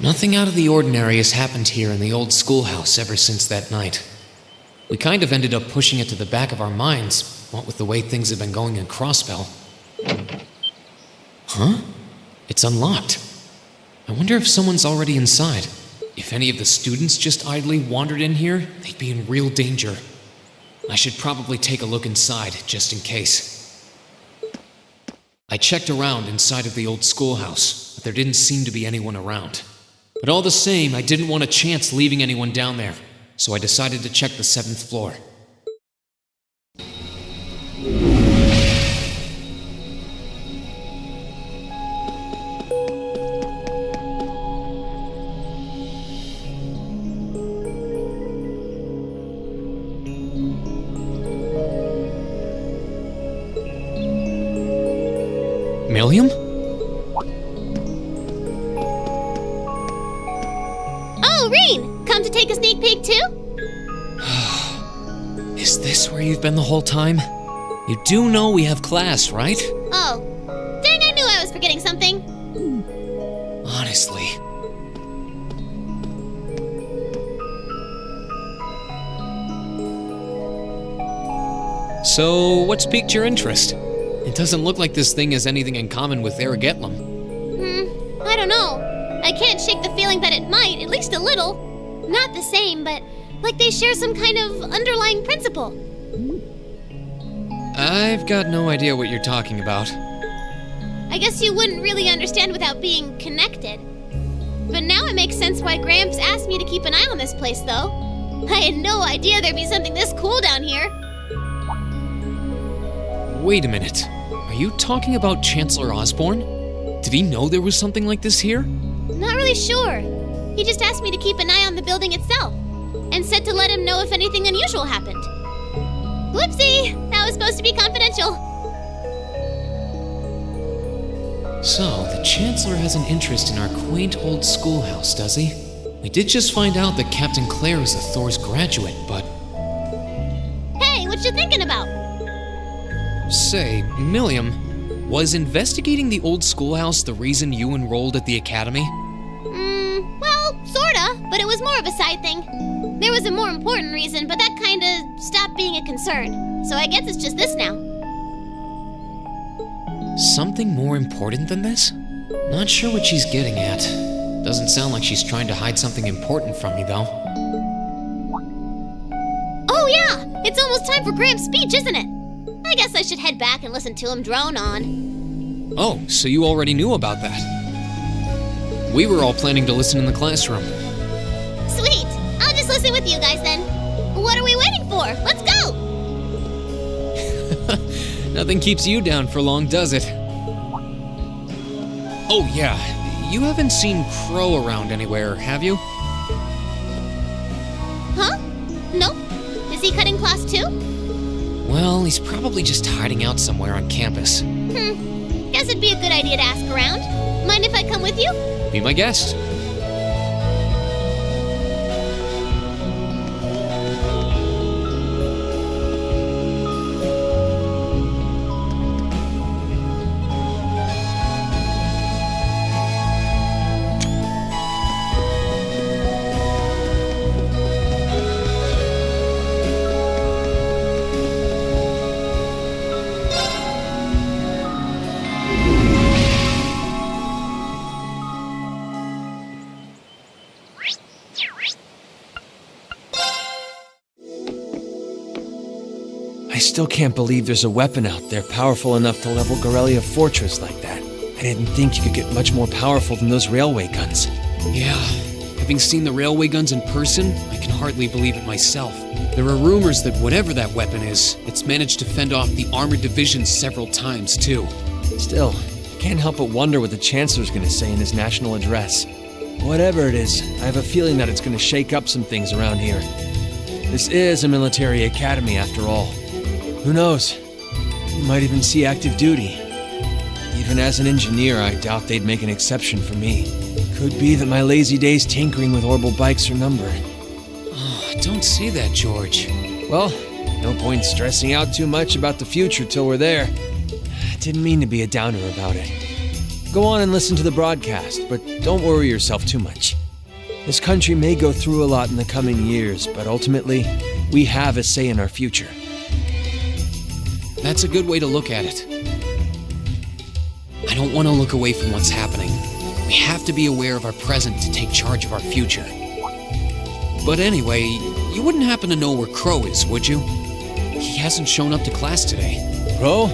Nothing out of the ordinary has happened here in the old schoolhouse ever since that night. We kind of ended up pushing it to the back of our minds, what with the way things have been going in Crossbell. Huh? It's unlocked. I wonder if someone's already inside. If any of the students just idly wandered in here, they'd be in real danger. I should probably take a look inside, just in case. I checked around inside of the old schoolhouse, but there didn't seem to be anyone around. But all the same, I didn't want a chance leaving anyone down there, so I decided to check the 7th floor. Milliam? Oh, Reen! Come to take a sneak peek too? Is this where you've been the whole time? You do know we have class, right? Oh. Dang, I knew I was forgetting something. Honestly. So, what's piqued your interest? It doesn't look like this thing has anything in common with Aragetlum. I don't know. I can't shake the feeling that it might, at least a little. Not the same, but like they share some kind of underlying principle. I've got no idea what you're talking about. I guess you wouldn't really understand without being connected. But now it makes sense why Gramps asked me to keep an eye on this place, though. I had no idea there'd be something this cool down here. Wait a minute. Are you talking about Chancellor Osborne? Did he know there was something like this here? Not really sure. He just asked me to keep an eye on the building itself, and said to let him know if anything unusual happened. Whoopsie! That was supposed to be confidential. So, the Chancellor has an interest in our quaint old schoolhouse, does he? We did just find out that Captain Claire is a Thor's graduate, but... Hey, what you thinking about? Say, Milliam, was investigating the old schoolhouse the reason you enrolled at the academy? Well, sorta, but it was more of a side thing. There was a more important reason, but that kinda stopped being a concern. So I guess it's just this now. Something more important than this? Not sure what she's getting at. Doesn't sound like she's trying to hide something important from me, though. Oh yeah! It's almost time for Gramps' speech, isn't it? I guess I should head back and listen to him drone on. Oh, so you already knew about that. We were all planning to listen in the classroom. Sweet! I'll just listen with you guys then. What are we waiting for? Let's go! Nothing keeps you down for long, does it? Oh yeah, you haven't seen Crow around anywhere, have you? Huh? Nope. Is he cutting class too? Well, he's probably just hiding out somewhere on campus. Guess it'd be a good idea to ask around. Mind if I come with you? Be my guest. I still can't believe there's a weapon out there powerful enough to level Gorelia Fortress like that. I didn't think you could get much more powerful than those railway guns. Yeah, having seen the railway guns in person, I can hardly believe it myself. There are rumors that whatever that weapon is, it's managed to fend off the armored divisions several times, too. Still, I can't help but wonder what the Chancellor's gonna say in his national address. Whatever it is, I have a feeling that it's gonna shake up some things around here. This is a military academy after all. Who knows? We might even see active duty. Even as an engineer, I doubt they'd make an exception for me. Could be that my lazy days tinkering with orbital bikes are numbered. Oh, don't say that, George. Well, no point stressing out too much about the future till we're there. Didn't mean to be a downer about it. Go on and listen to the broadcast, but don't worry yourself too much. This country may go through a lot in the coming years, but ultimately, we have a say in our future. That's a good way to look at it. I don't want to look away from what's happening. We have to be aware of our present to take charge of our future. But anyway, you wouldn't happen to know where Crow is, would you? He hasn't shown up to class today. Crow?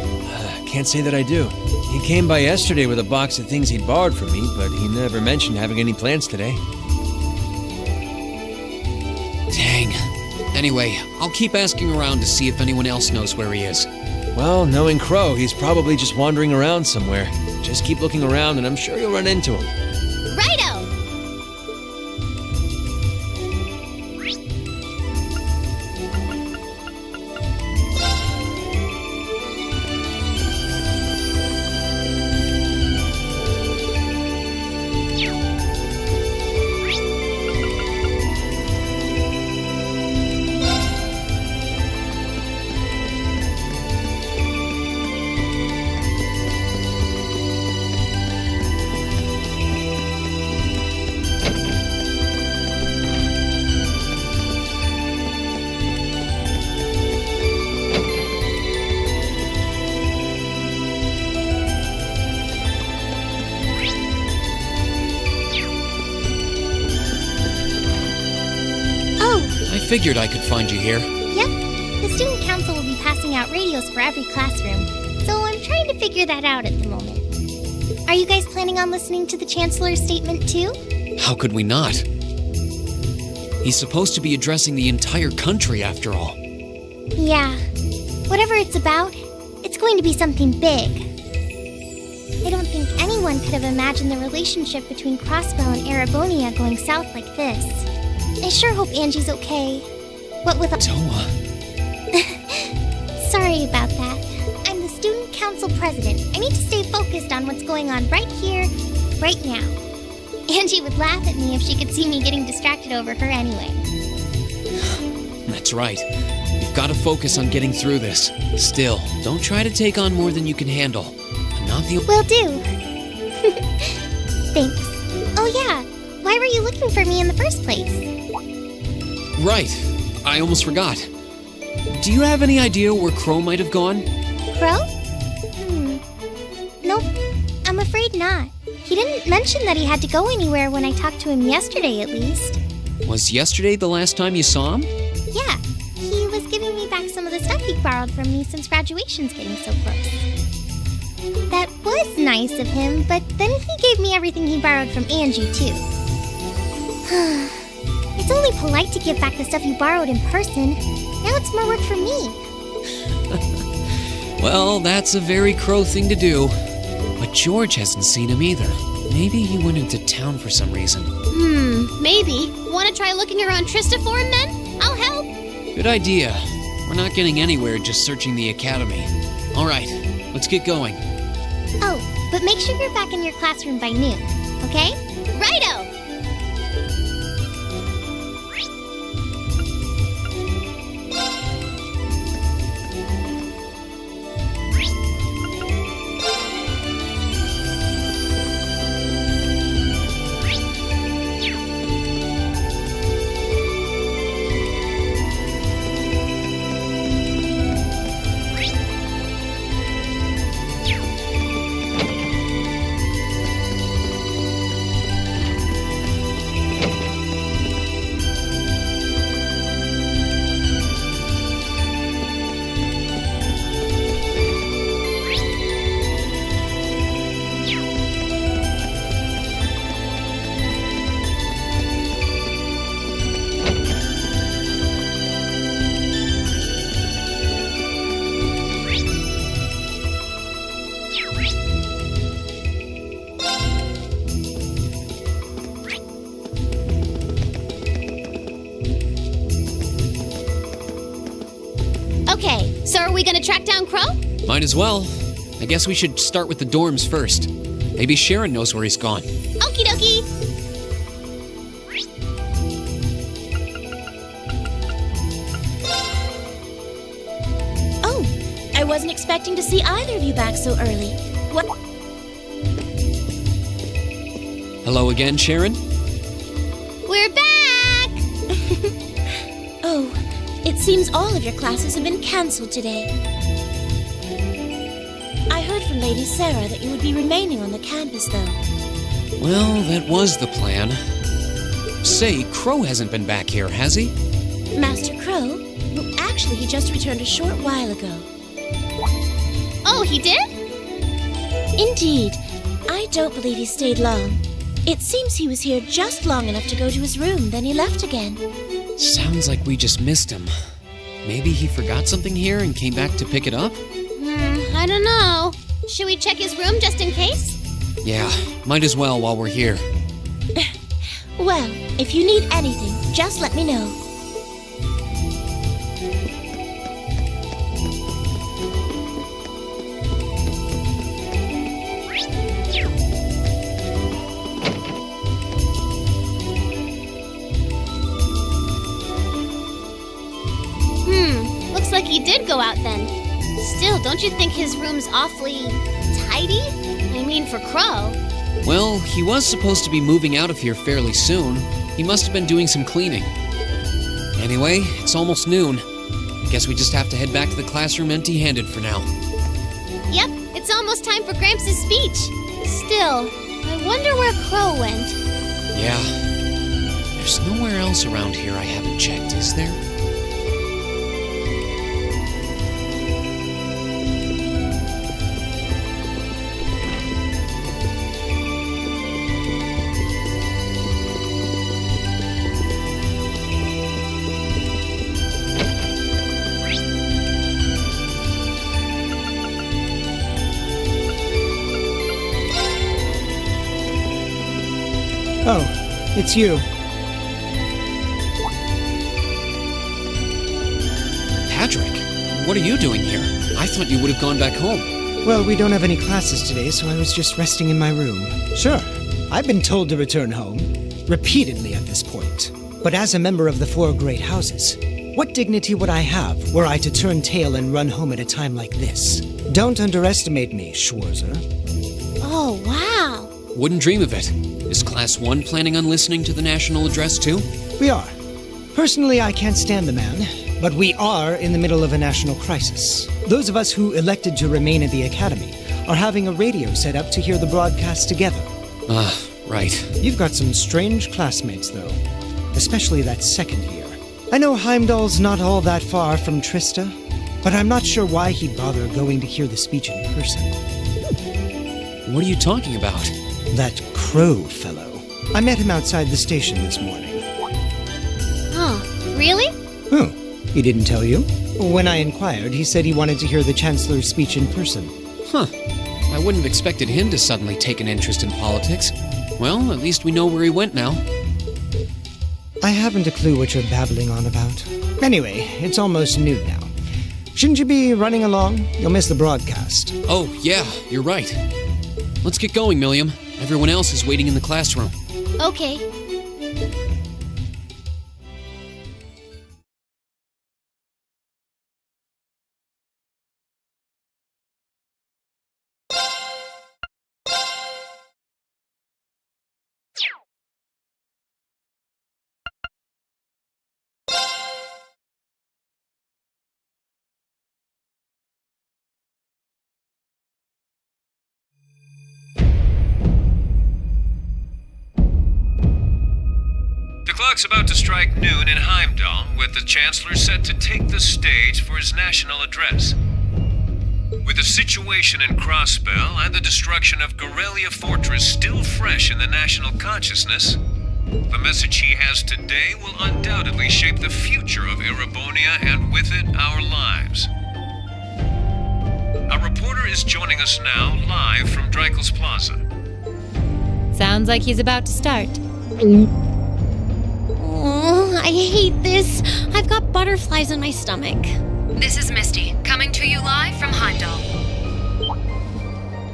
Can't say that I do. He came by yesterday with a box of things he'd borrowed from me, but he never mentioned having any plans today. Dang. Anyway, I'll keep asking around to see if anyone else knows where he is. Well, knowing Crow, he's probably just wandering around somewhere. Just keep looking around and I'm sure you'll run into him. Righto! I figured I could find you here. Yep. The student council will be passing out radios for every classroom, so I'm trying to figure that out at the moment. Are you guys planning on listening to the Chancellor's statement too? How could we not? He's supposed to be addressing the entire country after all. Yeah. Whatever it's about, it's going to be something big. I don't think anyone could have imagined the relationship between Crossbell and Erebonia going south like this. I sure hope Angie's okay. What with Toa. Sorry about that. I'm the student council president. I need to stay focused on what's going on right here, right now. Angie would laugh at me if she could see me getting distracted over her anyway. That's right. You've got to focus on getting through this. Still, don't try to take on more than you can handle. I'm not the Will do. Thanks. Oh yeah, why were you looking for me in the first place? Right. I almost forgot. Do you have any idea where Crow might have gone? Crow? Nope, I'm afraid not. He didn't mention that he had to go anywhere when I talked to him yesterday, at least. Was yesterday the last time you saw him? Yeah, he was giving me back some of the stuff he borrowed from me since graduation's getting so close. That was nice of him, but then he gave me everything he borrowed from Angie, too. It's only polite to give back the stuff you borrowed in person. Now it's more work for me. Well, that's a very Crow thing to do. But George hasn't seen him either. Maybe he went into town for some reason. Maybe. Want to try looking around Trista for him then? I'll help. Good idea. We're not getting anywhere just searching the academy. All right, let's get going. Oh, but make sure you're back in your classroom by noon, okay? Righto! Okay, so are we gonna track down Crow? Might as well. I guess we should start with the dorms first. Maybe Sharon knows where he's gone. Okie dokie! Oh, I wasn't expecting to see either of you back so early. What? Hello again, Sharon? We're back! Oh, it seems all of your classes have been cancelled today. I heard from Lady Sarah that you would be remaining on the campus, though. Well, that was the plan. Say, Crow hasn't been back here, has he? Master Crow? Well, actually, he just returned a short while ago. Oh, he did? Indeed. I don't believe he stayed long. It seems he was here just long enough to go to his room, then he left again. Sounds like we just missed him. Maybe he forgot something here and came back to pick it up? I don't know. Should we check his room just in case? Yeah, might as well while we're here. Well, if you need anything, just let me know. Looks like he did go out then. Still, don't you think his room's awfully tidy? I mean, for Crow. Well, he was supposed to be moving out of here fairly soon. He must have been doing some cleaning. Anyway, it's almost noon. Guess we just have to head back to the classroom empty-handed for now. Yep, it's almost time for Gramps' speech. Still, I wonder where Crow went. Yeah. There's nowhere else around here I haven't checked, is there? Oh, it's you. Patrick, what are you doing here? I thought you would have gone back home. Well, we don't have any classes today, so I was just resting in my room. Sure, I've been told to return home, repeatedly at this point. But as a member of the four great houses, what dignity would I have were I to turn tail and run home at a time like this? Don't underestimate me, Schwarzer. Oh, wow. Wouldn't dream of it. Is Class 1 planning on listening to the national address too? We are. Personally, I can't stand the man, but we are in the middle of a national crisis. Those of us who elected to remain at the Academy are having a radio set up to hear the broadcast together. Ah, right. You've got some strange classmates, though. Especially that second year. I know Heimdall's not all that far from Trista, but I'm not sure why he'd bother going to hear the speech in person. What are you talking about? That Crow fellow. I met him outside the station this morning. Oh, really? Oh, he didn't tell you? When I inquired, he said he wanted to hear the Chancellor's speech in person. Huh. I wouldn't have expected him to suddenly take an interest in politics. Well, at least we know where he went now. I haven't a clue what you're babbling on about. Anyway, it's almost noon now. Shouldn't you be running along? You'll miss the broadcast. Oh, yeah, you're right. Let's get going, Milliam. Everyone else is waiting in the classroom. Okay. The clock's about to strike noon in Heimdall, with the Chancellor set to take the stage for his national address. With the situation in Crossbell and the destruction of Gorelia Fortress still fresh in the national consciousness, the message he has today will undoubtedly shape the future of Erebonia and with it, our lives. A reporter is joining us now live from Dreikel's Plaza. Sounds like he's about to start. Oh, I hate this. I've got butterflies in my stomach. This is Misty, coming to you live from Heimdall.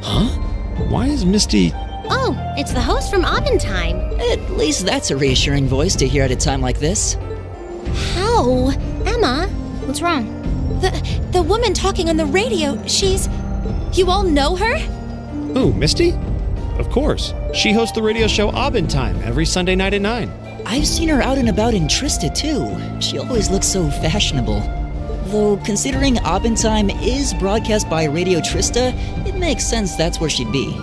Huh? Why is Misty... Oh, it's the host from Abendheim. At least that's a reassuring voice to hear at a time like this. How? Emma, what's wrong? The woman talking on the radio, she's... You all know her? Who, Misty? Of course. She hosts the radio show Abendheim every Sunday night at 9. I've seen her out and about in Trista, too. She always looks so fashionable. Though, considering Abendheim is broadcast by Radio Trista, it makes sense that's where she'd be.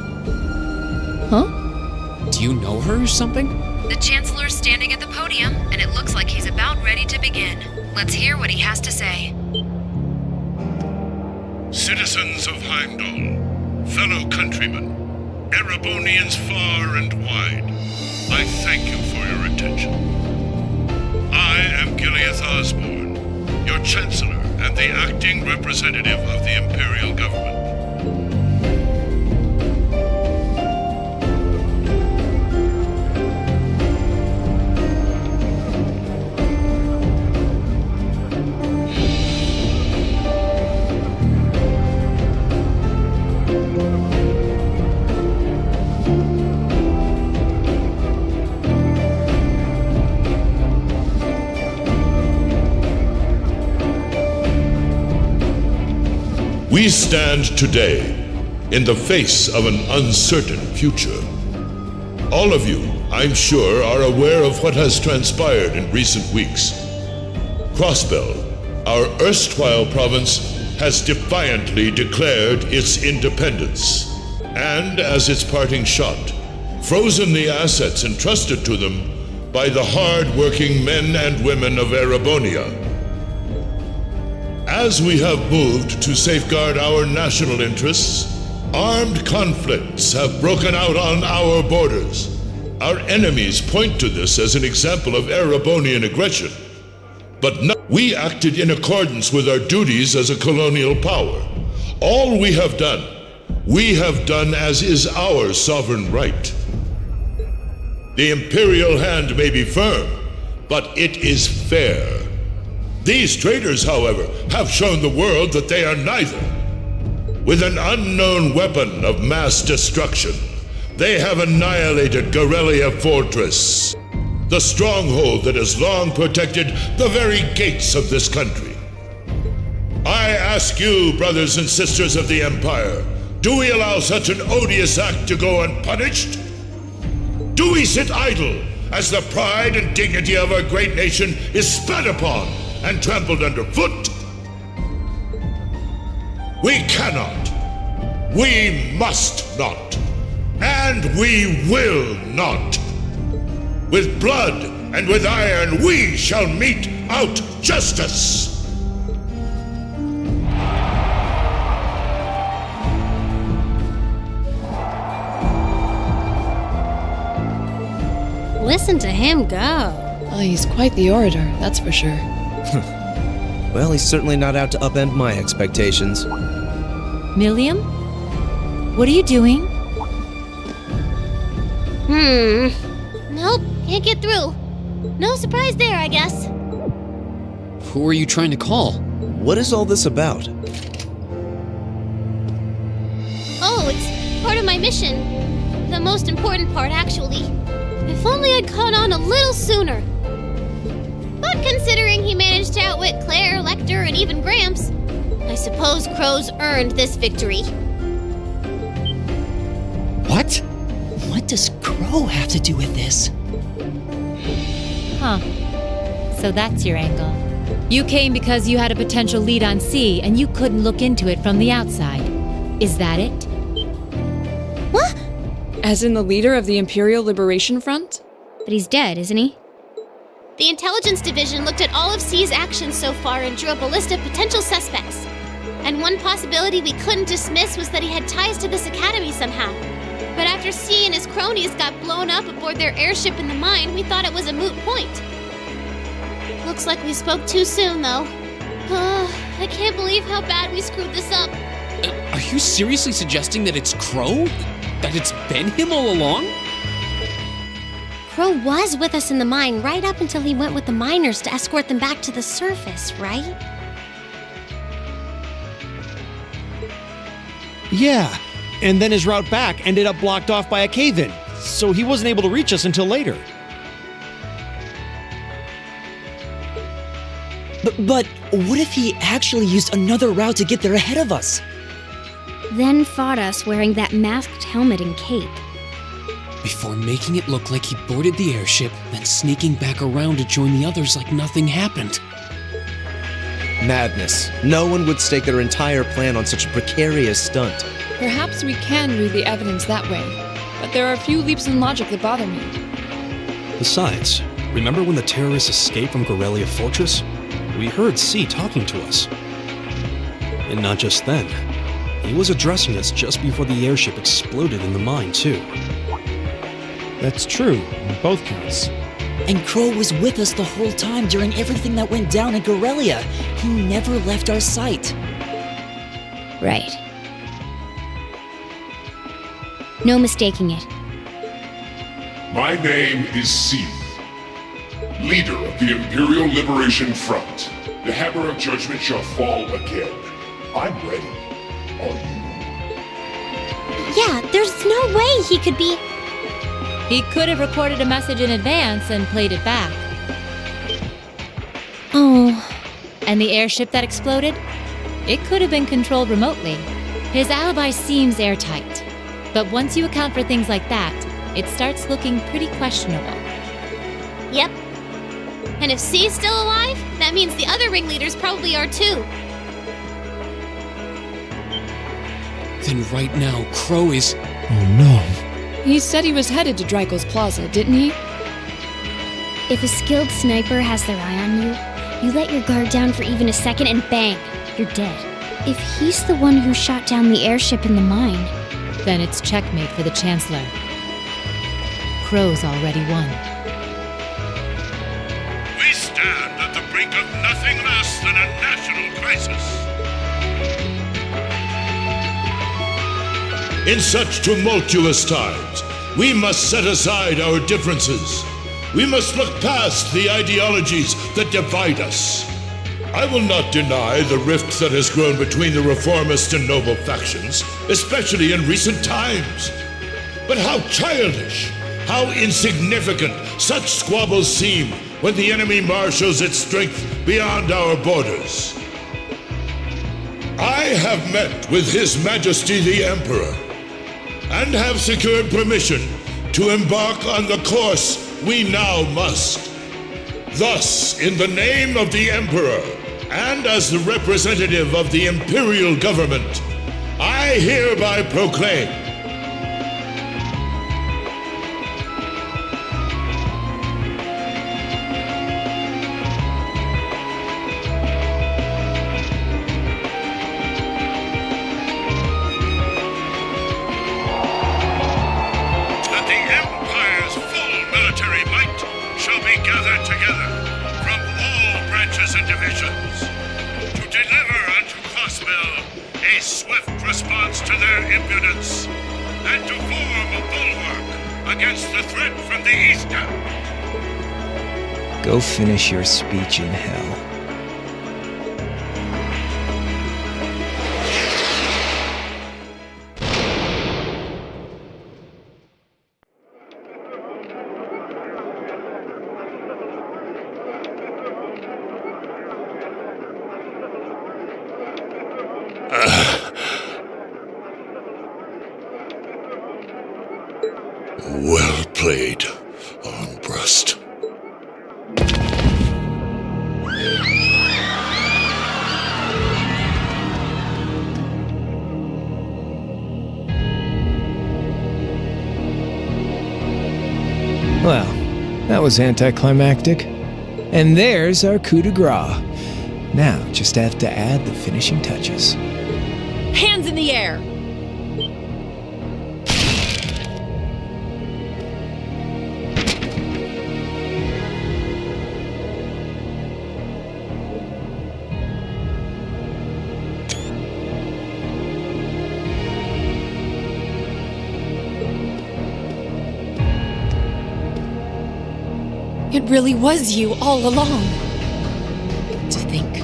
Huh? Do you know her or something? The Chancellor's standing at the podium, and it looks like he's about ready to begin. Let's hear what he has to say. Citizens of Heimdall, fellow countrymen, Erebonians far and wide, I thank you for your attention. I am Gileath Osborne, your Chancellor and the acting representative of the Imperial Government. We stand today in the face of an uncertain future. All of you, I'm sure, are aware of what has transpired in recent weeks. Crossbell, our erstwhile province, has defiantly declared its independence, and as its parting shot, frozen the assets entrusted to them by the hard-working men and women of Erebonia. As we have moved to safeguard our national interests, armed conflicts have broken out on our borders. Our enemies point to this as an example of Erebonian aggression. But we acted in accordance with our duties as a colonial power. All we have done as is our sovereign right. The imperial hand may be firm, but it is fair. These traitors, however, have shown the world that they are neither. With an unknown weapon of mass destruction, they have annihilated Gorelia Fortress, the stronghold that has long protected the very gates of this country. I ask you, brothers and sisters of the Empire, do we allow such an odious act to go unpunished? Do we sit idle as the pride and dignity of our great nation is spat upon and trampled underfoot? We cannot, we must not, and we will not. With blood and with iron we shall mete out justice. Listen to him go. Oh, he's quite the orator, that's for sure. Well, he's certainly not out to upend my expectations. Milliam? What are you doing? Nope, can't get through. No surprise there, I guess. Who are you trying to call? What is all this about? Oh, it's part of my mission. The most important part, actually. If only I'd caught on a little sooner. But considering he managed to outwit Claire, Lecter, and even Gramps, I suppose Crow's earned this victory. What? What does Crow have to do with this? Huh. So that's your angle. You came because you had a potential lead on C and you couldn't look into it from the outside. Is that it? What? As in the leader of the Imperial Liberation Front? But he's dead, isn't he? The Intelligence Division looked at all of C's actions so far and drew up a list of potential suspects. And one possibility we couldn't dismiss was that he had ties to this academy somehow. But after C and his cronies got blown up aboard their airship in the mine, we thought it was a moot point. Looks like we spoke too soon, though. I can't believe how bad we screwed this up. Are you seriously suggesting that it's Crow? That it's been him all along? Crow was with us in the mine right up until he went with the miners to escort them back to the surface, right? Yeah, and then his route back ended up blocked off by a cave-in, so he wasn't able to reach us until later. But what if he actually used another route to get there ahead of us? Then fought us wearing that masked helmet and cape. Before making it look like he boarded the airship, then sneaking back around to join the others like nothing happened. Madness. No one would stake their entire plan on such a precarious stunt. Perhaps we can read the evidence that way, but there are a few leaps in logic that bother me. Besides, remember when the terrorists escaped from Corellia Fortress? We heard C talking to us. And not just then. He was addressing us just before the airship exploded in the mine, too. That's true, on both counts. And Crow was with us the whole time during everything that went down in Corellia. He never left our sight. Right. No mistaking it. My name is C, leader of the Imperial Liberation Front. The hammer of judgment shall fall again. I'm ready. Are you? Yeah, there's no way he could be... He could have recorded a message in advance and played it back. Oh. And the airship that exploded? It could have been controlled remotely. His alibi seems airtight. But once you account for things like that, it starts looking pretty questionable. Yep. And if C's still alive, that means the other ringleaders probably are too. Then right now, Crow is... Oh no. He said he was headed to Dreikel's Plaza, didn't he? If a skilled sniper has their eye on you, you let your guard down for even a second and bang, you're dead. If he's the one who shot down the airship in the mine... Then it's checkmate for the Chancellor. Crow's already won. We stand at the brink of nothing less than a national crisis. In such tumultuous times, we must set aside our differences. We must look past the ideologies that divide us. I will not deny the rift that has grown between the reformist and noble factions, especially in recent times. But how childish, how insignificant such squabbles seem when the enemy marshals its strength beyond our borders. I have met with His Majesty the Emperor, and have secured permission to embark on the course we now must. Thus, in the name of the Emperor, and as the representative of the Imperial Government, I hereby proclaim that the Empire's full military might a swift response to their impudence, and to form a bulwark against the threat from the eastern. Go finish your speech in hell. Well played, Armbrust. Well, that was anticlimactic. And there's our coup de grace. Now, just have to add the finishing touches. Hands in the air! It really was you all along. To think,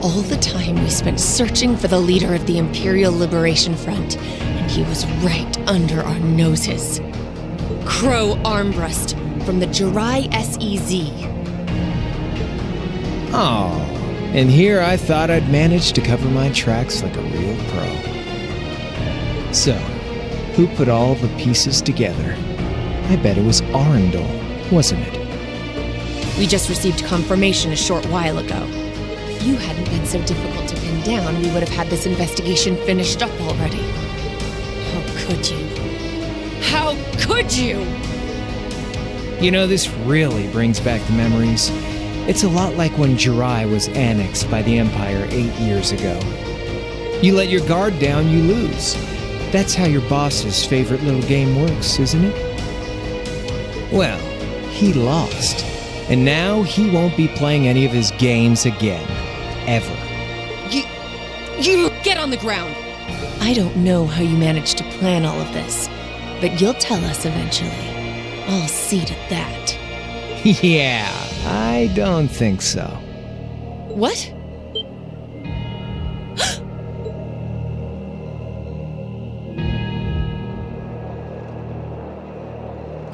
all the time we spent searching for the leader of the Imperial Liberation Front, and he was right under our noses. Crow Armbrust from the Jirai SEZ. Oh, and here I thought I'd managed to cover my tracks like a real pro. So, who put all the pieces together? I bet it was Arundel, wasn't it? We just received confirmation a short while ago. If you hadn't been so difficult to pin down, we would have had this investigation finished up already. How could you? How could you? You know, this really brings back the memories. It's a lot like when Jirai was annexed by the Empire 8 years ago. You let your guard down, you lose. That's how your boss's favorite little game works, isn't it? Well, he lost. And now he won't be playing any of his games again. Ever. You get on the ground! I don't know how you managed to plan all of this, but you'll tell us eventually. I'll see to that. Yeah, I don't think so. What?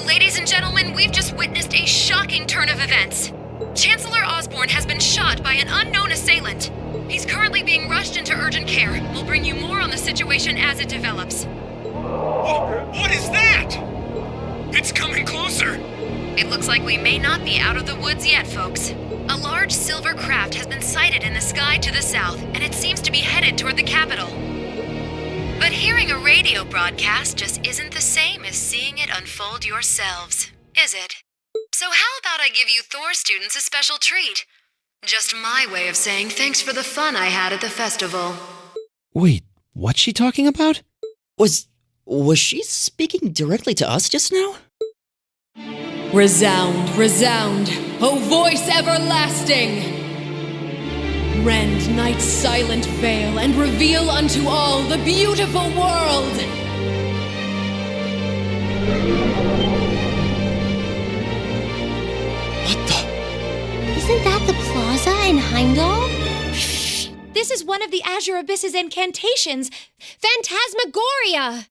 Ladies and gentlemen, we've just witnessed a shocking turn of events. Chancellor Osborne has been shot by an unknown assailant. He's currently being rushed into urgent care. We'll bring you more on the situation as it develops. What is that? It's coming closer. It looks like we may not be out of the woods yet, folks. A large silver craft has been sighted in the sky to the south, and it seems to be headed toward the capital. But hearing a radio broadcast just isn't the same as seeing it unfold yourselves, is it? So how about I give you Thor students a special treat? Just my way of saying thanks for the fun I had at the festival. Wait, what's she talking about? Was she speaking directly to us just now? Resound, resound, O voice everlasting! Rend night's silent veil and reveal unto all the beautiful world! Isn't that the plaza in Heimdall? This is one of the Azure Abyss's incantations, Phantasmagoria!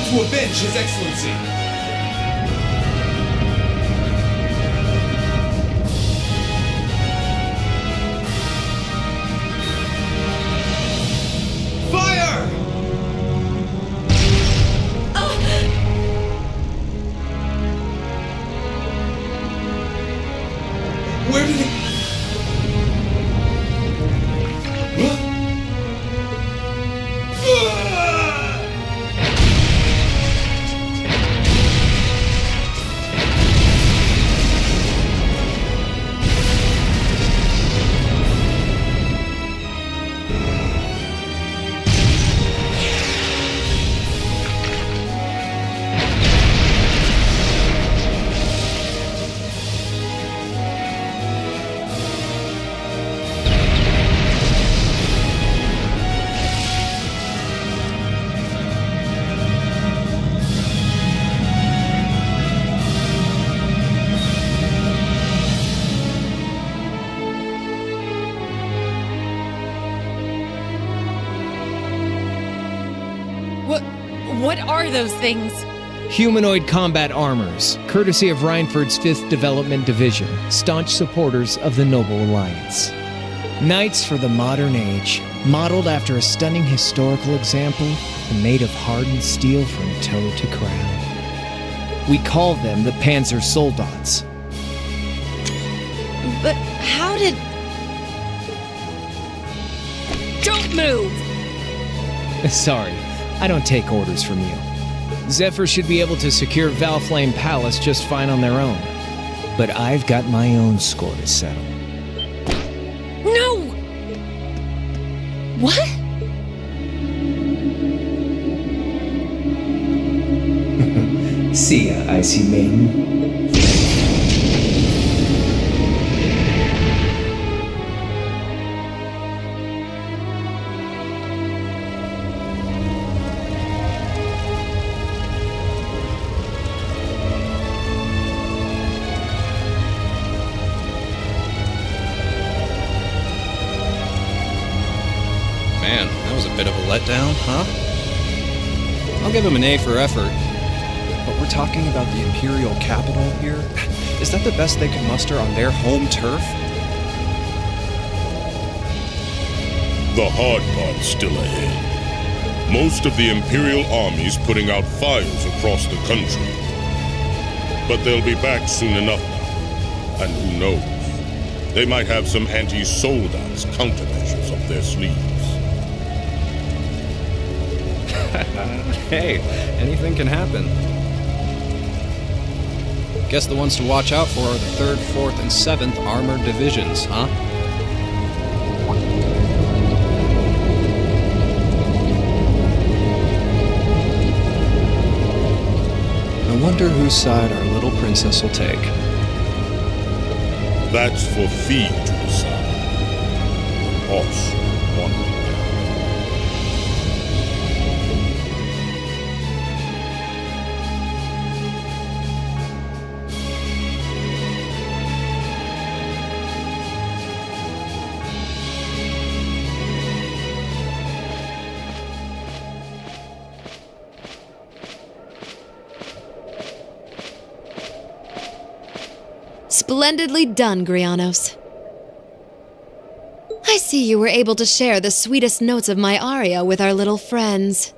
to avenge His Excellency. Fire! Where did it... What are those things? Humanoid combat armors, courtesy of Reinford's 5th Development Division, staunch supporters of the Noble Alliance. Knights for the modern age, modeled after a stunning historical example and made of hardened steel from toe to crown. We call them the Panzer Soldats. But how did... Don't move! Sorry, I don't take orders from you. Zephyr should be able to secure Valflame Palace just fine on their own. But I've got my own score to settle. No! What? See ya, Icy Maiden. Man, that was a bit of a letdown, huh? I'll give him an A for effort. But we're talking about the Imperial capital here? Is that the best they can muster on their home turf? The hard part's still ahead. Most of the Imperial army's putting out fires across the country. But they'll be back soon enough now. And who knows? They might have some anti-Soldats countermeasures up their sleeves. Hey, anything can happen. Guess the ones to watch out for are the 3rd, 4th, and 7th Armored Divisions, huh? I wonder whose side our little princess will take. That's for Fee to decide. The boss won. Splendidly done, Grianos. I see you were able to share the sweetest notes of my aria with our little friends.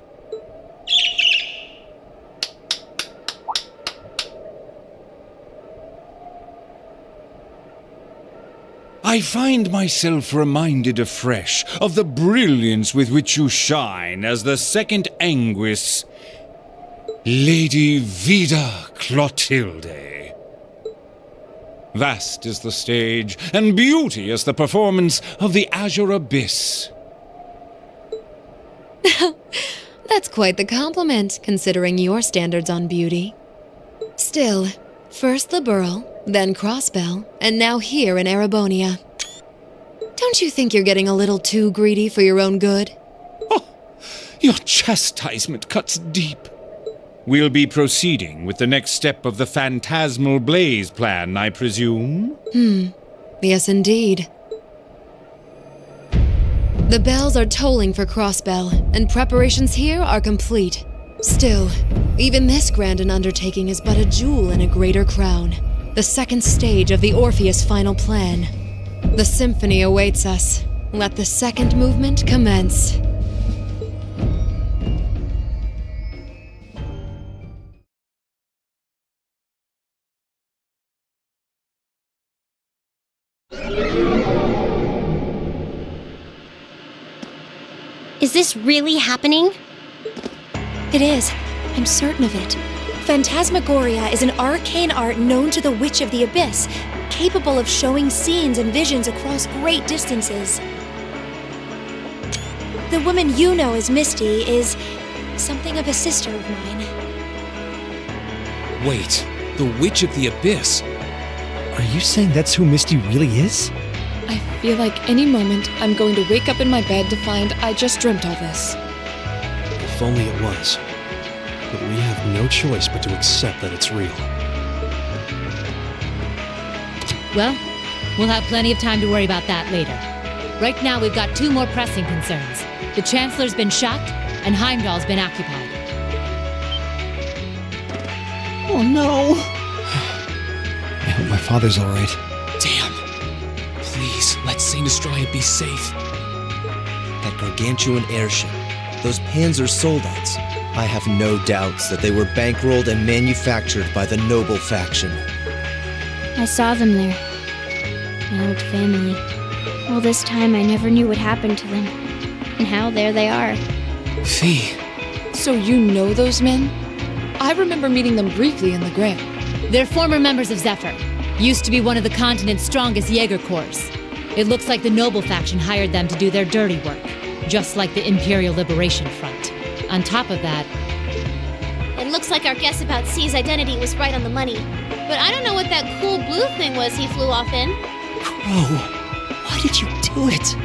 I find myself reminded afresh of the brilliance with which you shine as the second Anguis, Lady Vida Clotilde. Vast is the stage, and beauteous the performance of the Azure Abyss. That's quite the compliment, considering your standards on beauty. Still, first the Burl, then Crossbell, and now here in Erebonia. Don't you think you're getting a little too greedy for your own good? Your chastisement cuts deep. We'll be proceeding with the next step of the Phantasmal Blaze plan, I presume? Yes, indeed. The bells are tolling for Crossbell, and preparations here are complete. Still, even this grand an undertaking is but a jewel in a greater crown. The second stage of the Orpheus final plan. The symphony awaits us. Let the second movement commence. Is this really happening? It is. I'm certain of it. Phantasmagoria is an arcane art known to the Witch of the Abyss, capable of showing scenes and visions across great distances. The woman you know as Misty is something of a sister of mine. Wait, the Witch of the Abyss? Are you saying that's who Misty really is? I feel like any moment I'm going to wake up in my bed to find I just dreamt all this. If only it was. But we have no choice but to accept that it's real. Well, we'll have plenty of time to worry about that later. Right now, we've got 2 more pressing concerns. The Chancellor's been shot, and Heimdall's been occupied. Oh no! I hope my father's alright. Damn. Please, let Saint Astraea be safe. That gargantuan airship, those Panzer Soldats, I have no doubts that they were bankrolled and manufactured by the noble faction. I saw them there. My old family. All this time I never knew what happened to them. And how there they are. Fee. So you know those men? I remember meeting them briefly in the Grand. They're former members of Zephyr. Used to be one of the continent's strongest Jaeger Corps. It looks like the noble faction hired them to do their dirty work. Just like the Imperial Liberation Front. On top of that... It looks like our guess about C's identity was right on the money. But I don't know what that cool blue thing was he flew off in. Crow, why did you do it?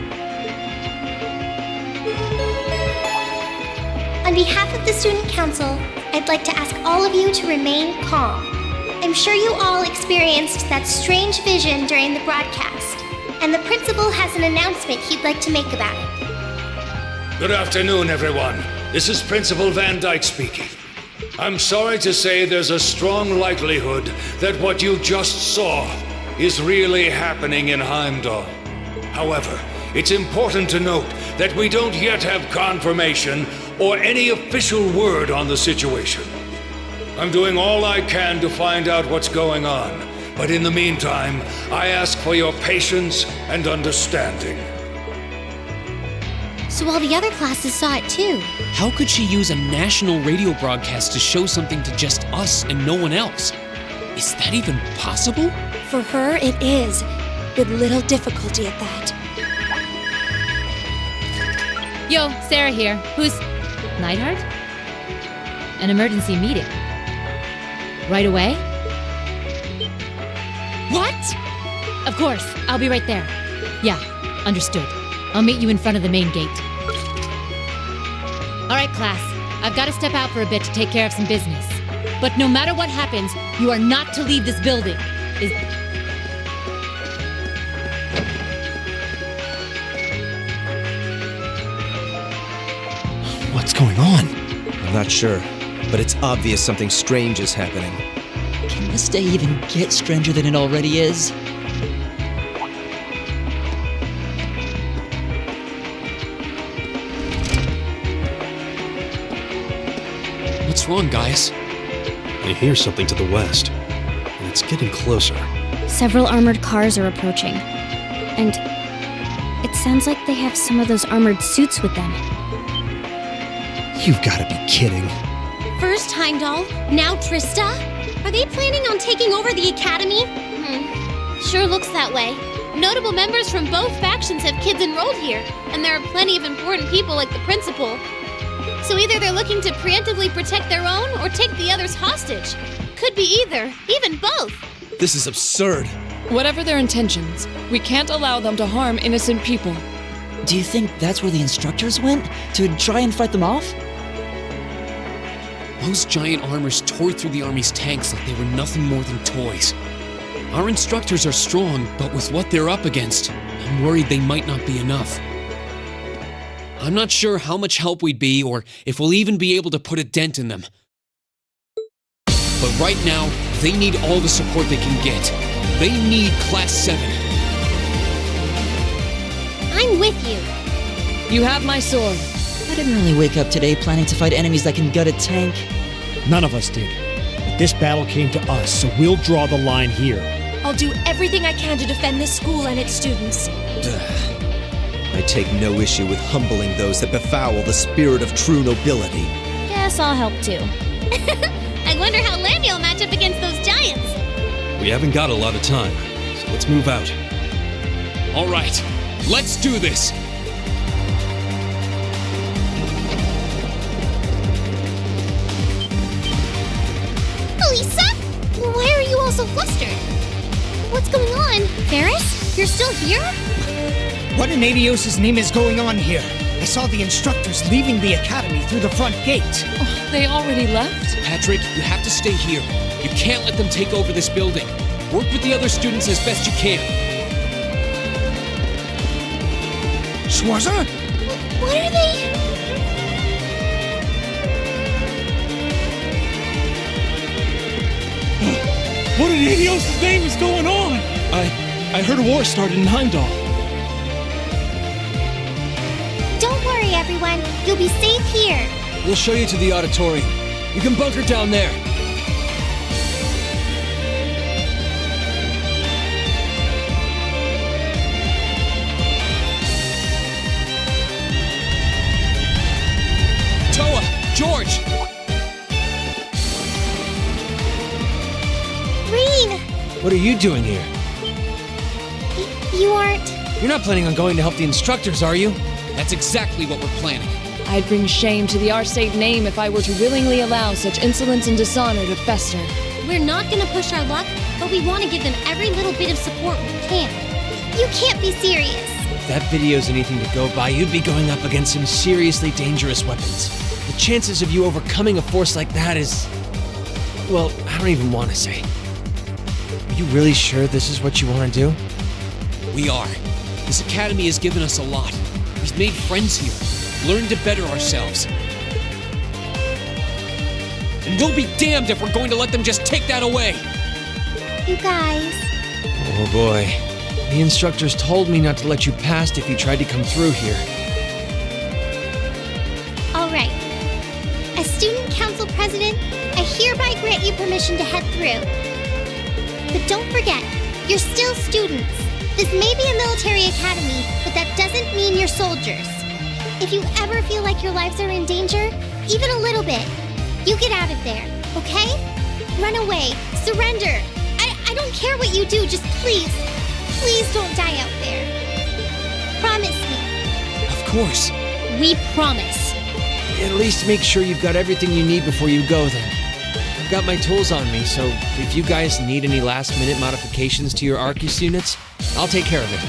On behalf of the Student Council, I'd like to ask all of you to remain calm. I'm sure you all experienced that strange vision during the broadcast, and the principal has an announcement he'd like to make about it. Good afternoon, everyone. This is Principal Van Dyke speaking. I'm sorry to say there's a strong likelihood that what you just saw is really happening in Heimdall. However, it's important to note that we don't yet have confirmation or any official word on the situation. I'm doing all I can to find out what's going on, but in the meantime, I ask for your patience and understanding. So all the other classes saw it too. How could she use a national radio broadcast to show something to just us and no one else? Is that even possible? For her, it is, with little difficulty at that. Yo, Sarah here. Who's... Neidhart? An emergency meeting. Right away? What? Of course, I'll be right there. Yeah, understood. I'll meet you in front of the main gate. All right, class. I've got to step out for a bit to take care of some business. But no matter what happens, you are not to leave this building. What's going on? I'm not sure, but it's obvious something strange is happening. Can this day even get stranger than it already is? What's wrong, guys? I hear something to the west, and it's getting closer. Several armored cars are approaching. And it sounds like they have some of those armored suits with them. You've got to be kidding. First Heimdall, now Trista? Are they planning on taking over the academy? Sure looks that way. Notable members from both factions have kids enrolled here, and there are plenty of important people like the principal. So either they're looking to preemptively protect their own or take the others hostage. Could be either, even both. This is absurd. Whatever their intentions, we can't allow them to harm innocent people. Do you think that's where the instructors went? To try and fight them off? Those giant armors tore through the army's tanks like they were nothing more than toys. Our instructors are strong, but with what they're up against, I'm worried they might not be enough. I'm not sure how much help we'd be or if we'll even be able to put a dent in them. But right now, they need all the support they can get. They need Class 7. I'm with you. You have my sword. I didn't really wake up today planning to fight enemies that can gut a tank. None of us did. But this battle came to us, so we'll draw the line here. I'll do everything I can to defend this school and its students. I take no issue with humbling those that befoul the spirit of true nobility. Guess I'll help too. I wonder how Landy will match up against those giants. We haven't got a lot of time, so let's move out. All right, let's do this. Elisa? Why are you all so flustered? What's going on? Ferris? You're still here? What in Adios' name is going on here? I saw the instructors leaving the academy through the front gate. Oh, they already left? Patrick, you have to stay here. You can't let them take over this building. Work with the other students as best you can. Schwarzer? What are they? What in Adios' name is going on? I heard a war started in Heimdall. Don't worry, everyone. You'll be safe here. We'll show you to the auditorium. You can bunker down there. Toa! George! Rean! What are you doing here? You aren't... You're not planning on going to help the instructors, are you? That's exactly what we're planning. I'd bring shame to the Arsate name if I were to willingly allow such insolence and dishonor to fester. We're not gonna push our luck, but we want to give them every little bit of support we can. You can't be serious. If that video's anything to go by, you'd be going up against some seriously dangerous weapons. The chances of you overcoming a force like that is... well, I don't even want to say. Are you really sure this is what you want to do? We are. This academy has given us a lot. We've made friends here, learned to better ourselves. And we'll be damned if we're going to let them just take that away. You guys... Oh boy. The instructors told me not to let you past if you tried to come through here. All right. As student council president, I hereby grant you permission to head through. But don't forget, you're still students. This may be a military academy, but that doesn't mean you're soldiers. If you ever feel like your lives are in danger, even a little bit, you get out of there, okay? Run away. Surrender. I don't care what you do, just please don't die out there. Promise me. Of course. We promise. At least make sure you've got everything you need before you go then. I've got my tools on me, so if you guys need any last-minute modifications to your Arcus units, I'll take care of it.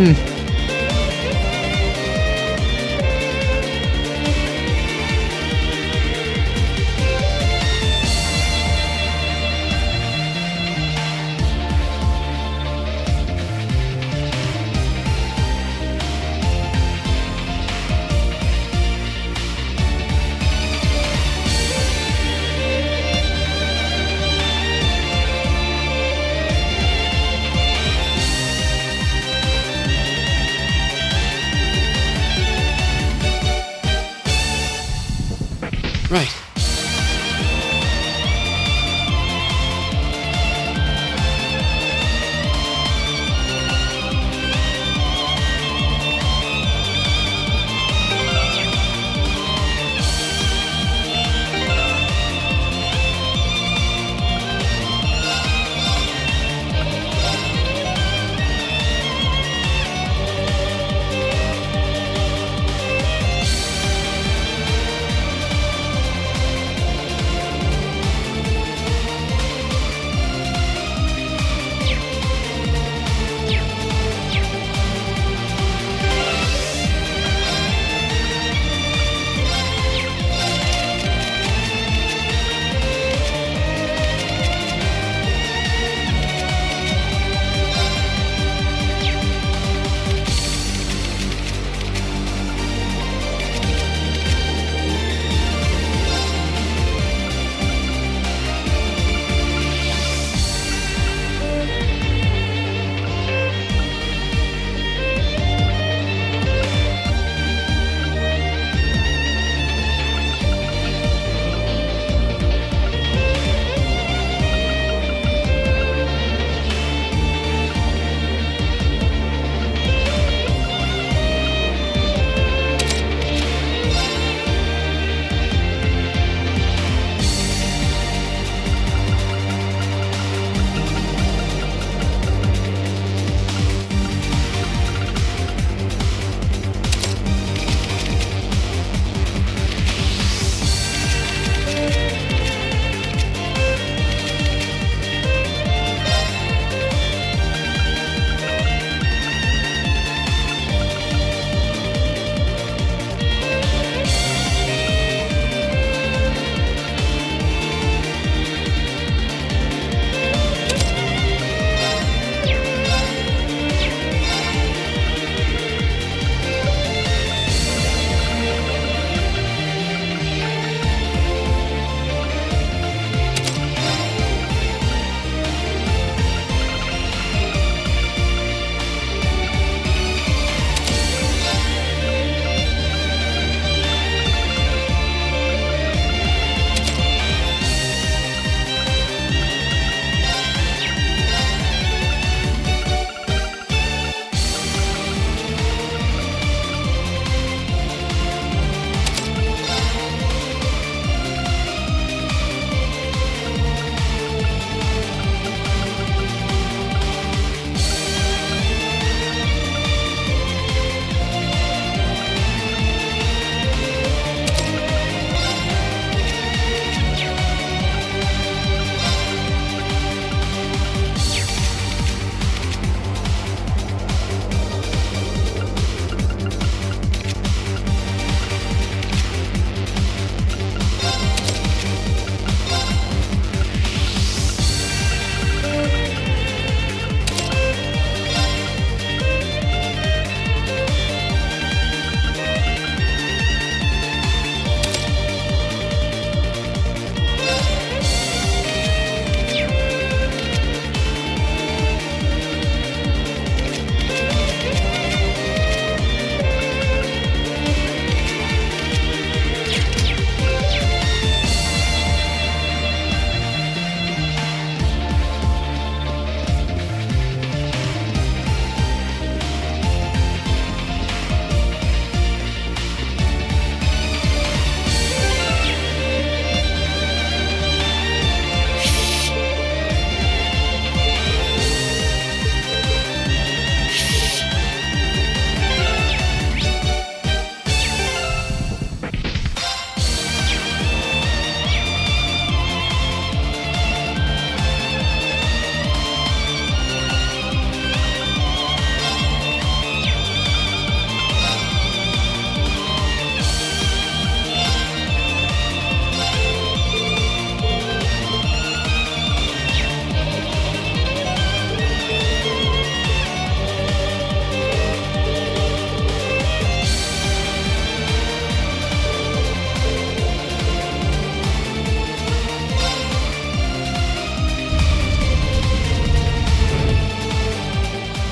Right.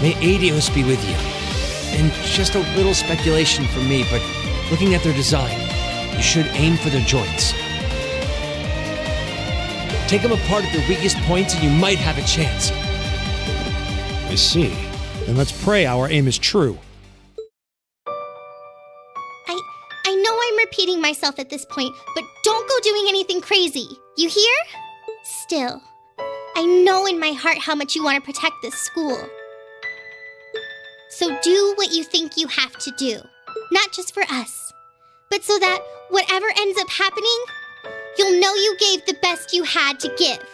May Adios be with you. And just a little speculation from me, but looking at their design, you should aim for their joints. Take them apart at their weakest points and you might have a chance. I see. Then let's pray our aim is true. I know I'm repeating myself at this point, but don't go doing anything crazy. You hear? Still, I know in my heart how much you want to protect this school. So do what you think you have to do. Not just for us, but so that whatever ends up happening, you'll know you gave the best you had to give.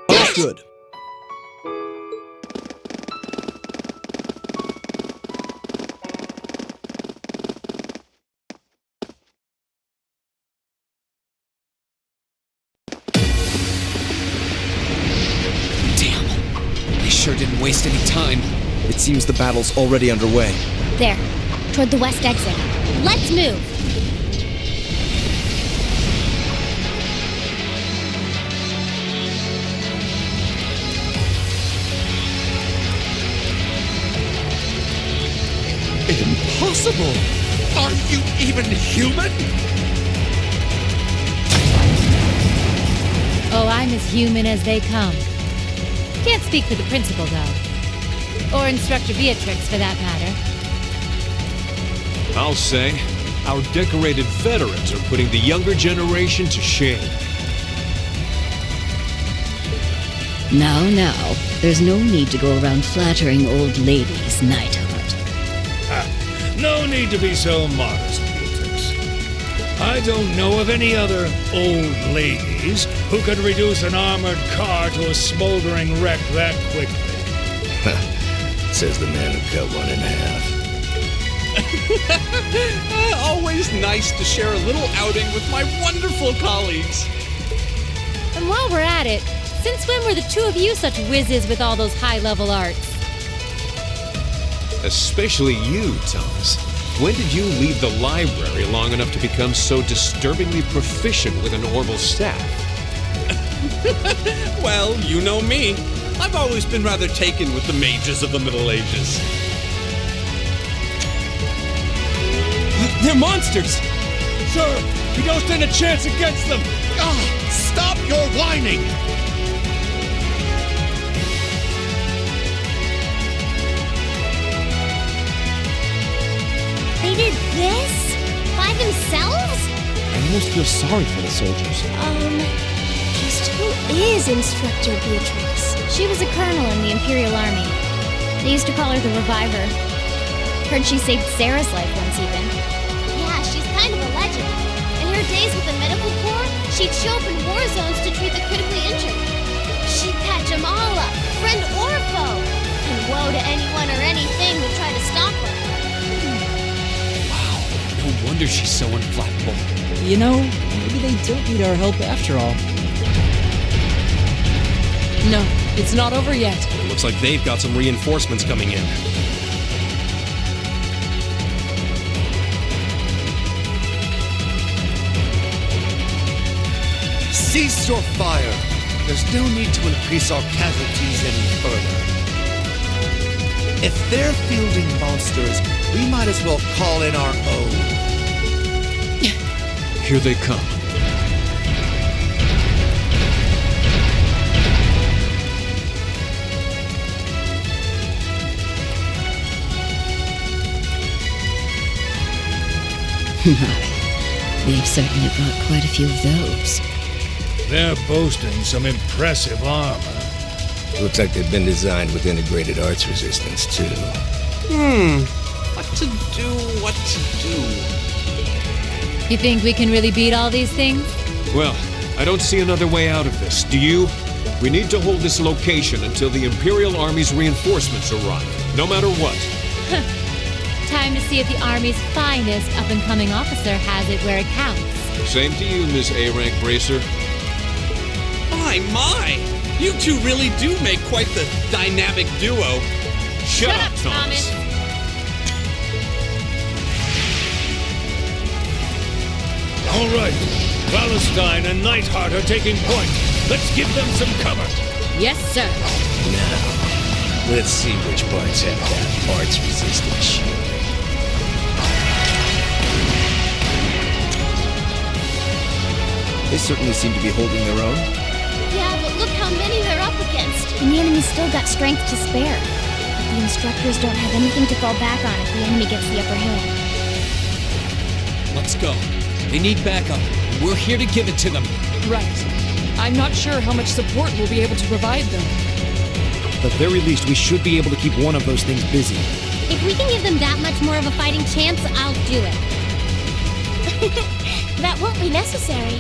Understood. They sure didn't waste any time. It seems the battle's already underway. There, toward the west exit. Let's move! Impossible! Are you even human? Oh, I'm as human as they come. Can't speak for the principal, though. Or Instructor Beatrix, for that matter. I'll say, our decorated veterans are putting the younger generation to shame. Now, there's no need to go around flattering old ladies, Nightheart. No need to be so modest, Beatrix. I don't know of any other old ladies who could reduce an armored car to a smoldering wreck that quickly. Says the man who cut one in half. Always nice to share a little outing with my wonderful colleagues. And while we're at it, since when were the two of you such whizzes with all those high-level arts? Especially you, Thomas. When did you leave the library long enough to become so disturbingly proficient with an orbital staff? Well, you know me. I've always been rather taken with the mages of the Middle Ages. They're monsters! Sir, we don't stand a chance against them! Stop your whining! They did this? By themselves? I almost feel sorry for the soldiers. Just who is Instructor Beatrix? She was a colonel in the Imperial Army. They used to call her the Reviver. Heard she saved Sarah's life once even. Yeah, she's kind of a legend. In her days with the medical corps, she'd show up in war zones to treat the critically injured. She'd patch them all up, friend or foe. And woe to anyone or anything who tried to stop her. No wonder she's so unflappable. You know, maybe they don't need our help after all. No, it's not over yet. It looks like they've got some reinforcements coming in. Cease your fire! There's no need to increase our casualties any further. If they're fielding monsters, we might as well call in our own. Here they come. They've certainly brought quite a few of those. They're boasting some impressive armor. Looks like they've been designed with integrated arts resistance, too. What to do? You think we can really beat all these things? Well, I don't see another way out of this. Do you? We need to hold this location until the Imperial Army's reinforcements arrive, no matter what. Time to see if the Army's finest up-and-coming officer has it where it counts. Same to you, Miss A-Rank Bracer. My! You two really do make quite the dynamic duo. Shut up, Thomas. All right, Wallenstein and Nightheart are taking point. Let's give them some cover. Yes, sir. Now, Let's see which parts have that arts-resistant shielding. They certainly seem to be holding their own. Yeah, but look how many they're up against. And the enemy's still got strength to spare. But the instructors don't have anything to fall back on if the enemy gets the upper hand. Let's go. They need backup. We're here to give it to them. Right. I'm not sure how much support we'll be able to provide them. At the very least, we should be able to keep one of those things busy. If we can give them that much more of a fighting chance, I'll do it. That won't be necessary.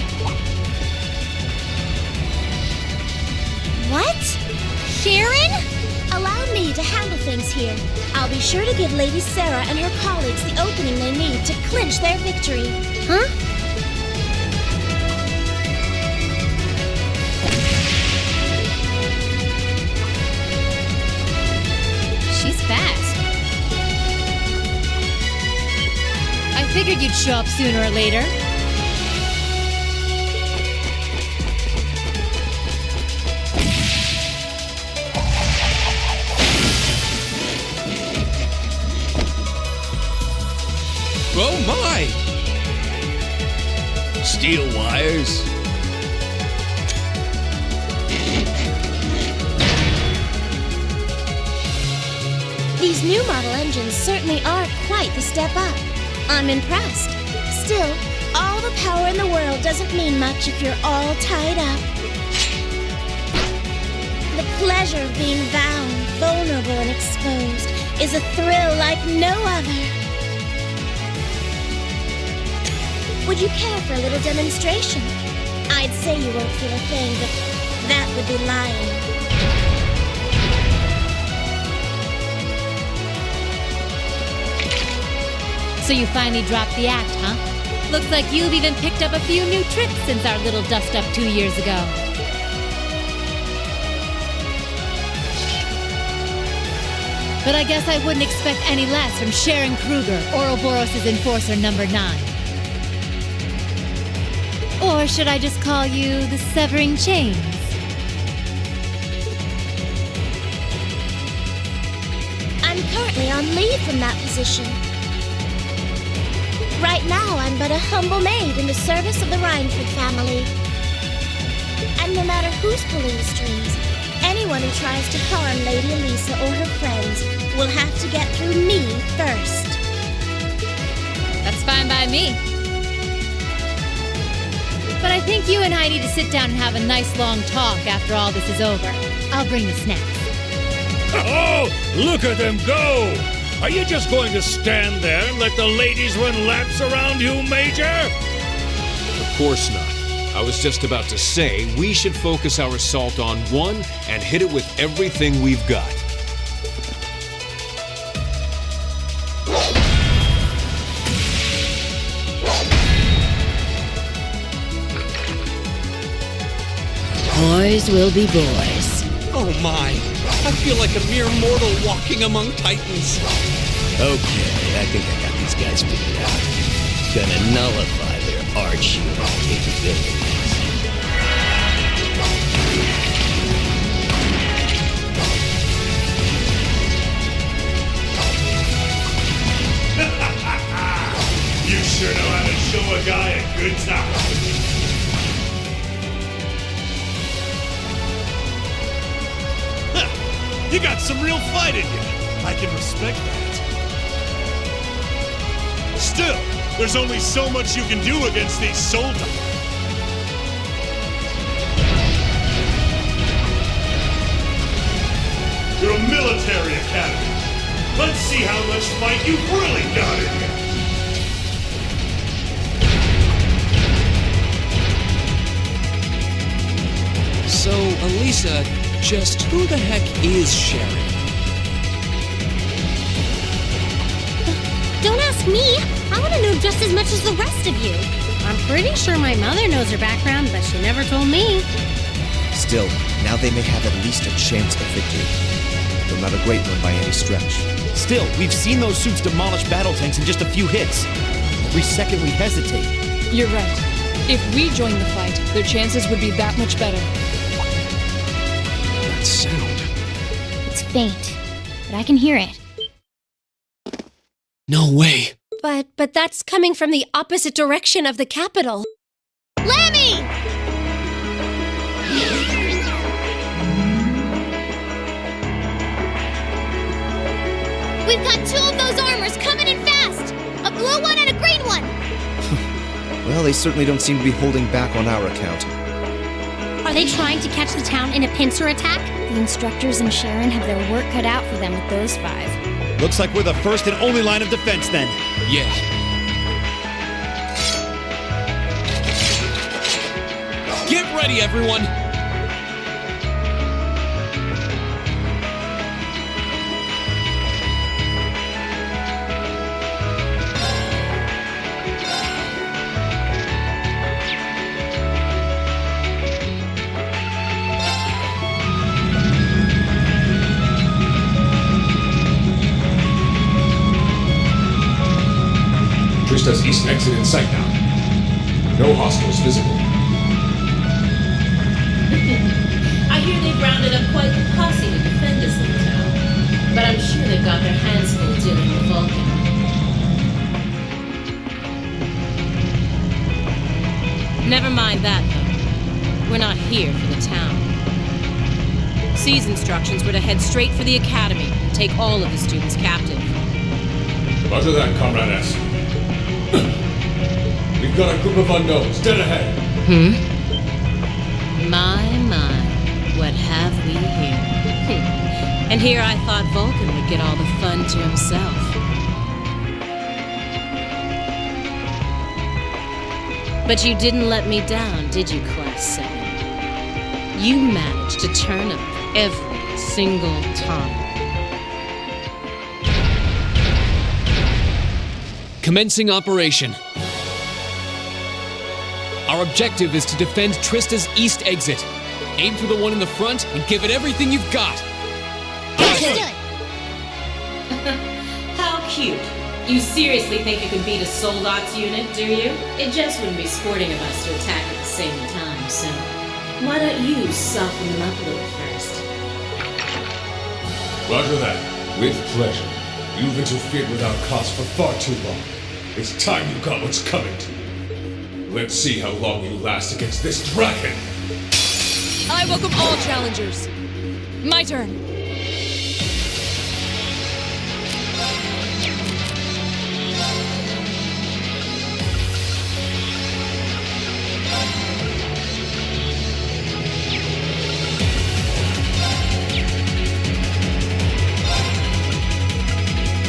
What? Sharon? Allow me to handle things here. I'll be sure to give Lady Sarah and her colleagues the opening they need to clinch their victory. Huh? She's fast. I figured you'd show up sooner or later. Oh my! Steel wires. These new model engines certainly are quite the step up. I'm impressed. Still, all the power in the world doesn't mean much if you're all tied up. The pleasure of being bound, vulnerable, and exposed is a thrill like no other. Would you care for a little demonstration? I'd say you won't feel a thing, but that would be lying. So you finally dropped the act, huh? Looks like you've even picked up a few new tricks since our little dust-up 2 years ago. But I guess I wouldn't expect any less from Sharon Kruger, Ouroboros' Enforcer number 9. Or should I just call you the Severing Chains? I'm currently on leave from that position. Right now, I'm but a humble maid in the service of the Rhineford family. And no matter who's pulling the strings, anyone who tries to harm Lady Elisa or her friends will have to get through me first. That's fine by me. But I think you and I need to sit down and have a nice long talk after all this is over. I'll bring the snacks. Oh, look at them go! Are you just going to stand there and let the ladies run laps around you, Major? Of course not. I was just about to say we should focus our assault on one and hit it with everything we've got. Boys will be boys. Oh my! I feel like a mere mortal walking among titans. Okay, I think I got these guys figured out. Gonna nullify their arch-human capabilities. You sure know how to show a guy a good time. You got some real fight in you. I can respect that. Still, there's only so much you can do against these soldiers. You're a military academy. Let's see how much fight you've really got in you. So, Elisa, just who the heck is Sharon? Don't ask me. I want to know just as much as the rest of you. I'm pretty sure my mother knows her background, but she never told me. Still, now they may have at least a chance of victory. Though not a great one by any stretch. Still, we've seen those suits demolish battle tanks in just a few hits. Every second we hesitate. You're right. If we join the fight, their chances would be that much better. That sound. It's faint, but I can hear it. No way. But that's coming from the opposite direction of the capital. Lammy! We've got two of those armors coming in fast! A blue one and a green one! Well, they certainly don't seem to be holding back on our account. Are they trying to catch the town in a pincer attack? The instructors and Sharon have their work cut out for them with those 5. Looks like we're the first and only line of defense then. Yeah. Get ready, everyone! Trista's east exit in sight now. No hostiles visible. I hear they've rounded up quite the posse to defend this little town. But I'm sure they've got their hands full dealing with Vulcan. Never mind that, though. We're not here for the town. C's instructions were to head straight for the academy and take all of the students captive. Roger that, Comrade S. We've got a group of unknowns dead ahead. My, what have we here? And here I thought Vulcan would get all the fun to himself. But you didn't let me down, did you, Class 7? You managed to turn up every single time. Commencing operation. Our objective is to defend Trista's east exit. Aim for the one in the front and give it everything you've got. How cute. You seriously think you can beat a Soldot's unit, do you? It just wouldn't be sporting of us to attack at the same time, so why don't you soften them up a little first? Roger that. With pleasure. You've interfered with our cause for far too long. It's time you got what's coming to you. Let's see how long you last against this dragon. I welcome all challengers. My turn.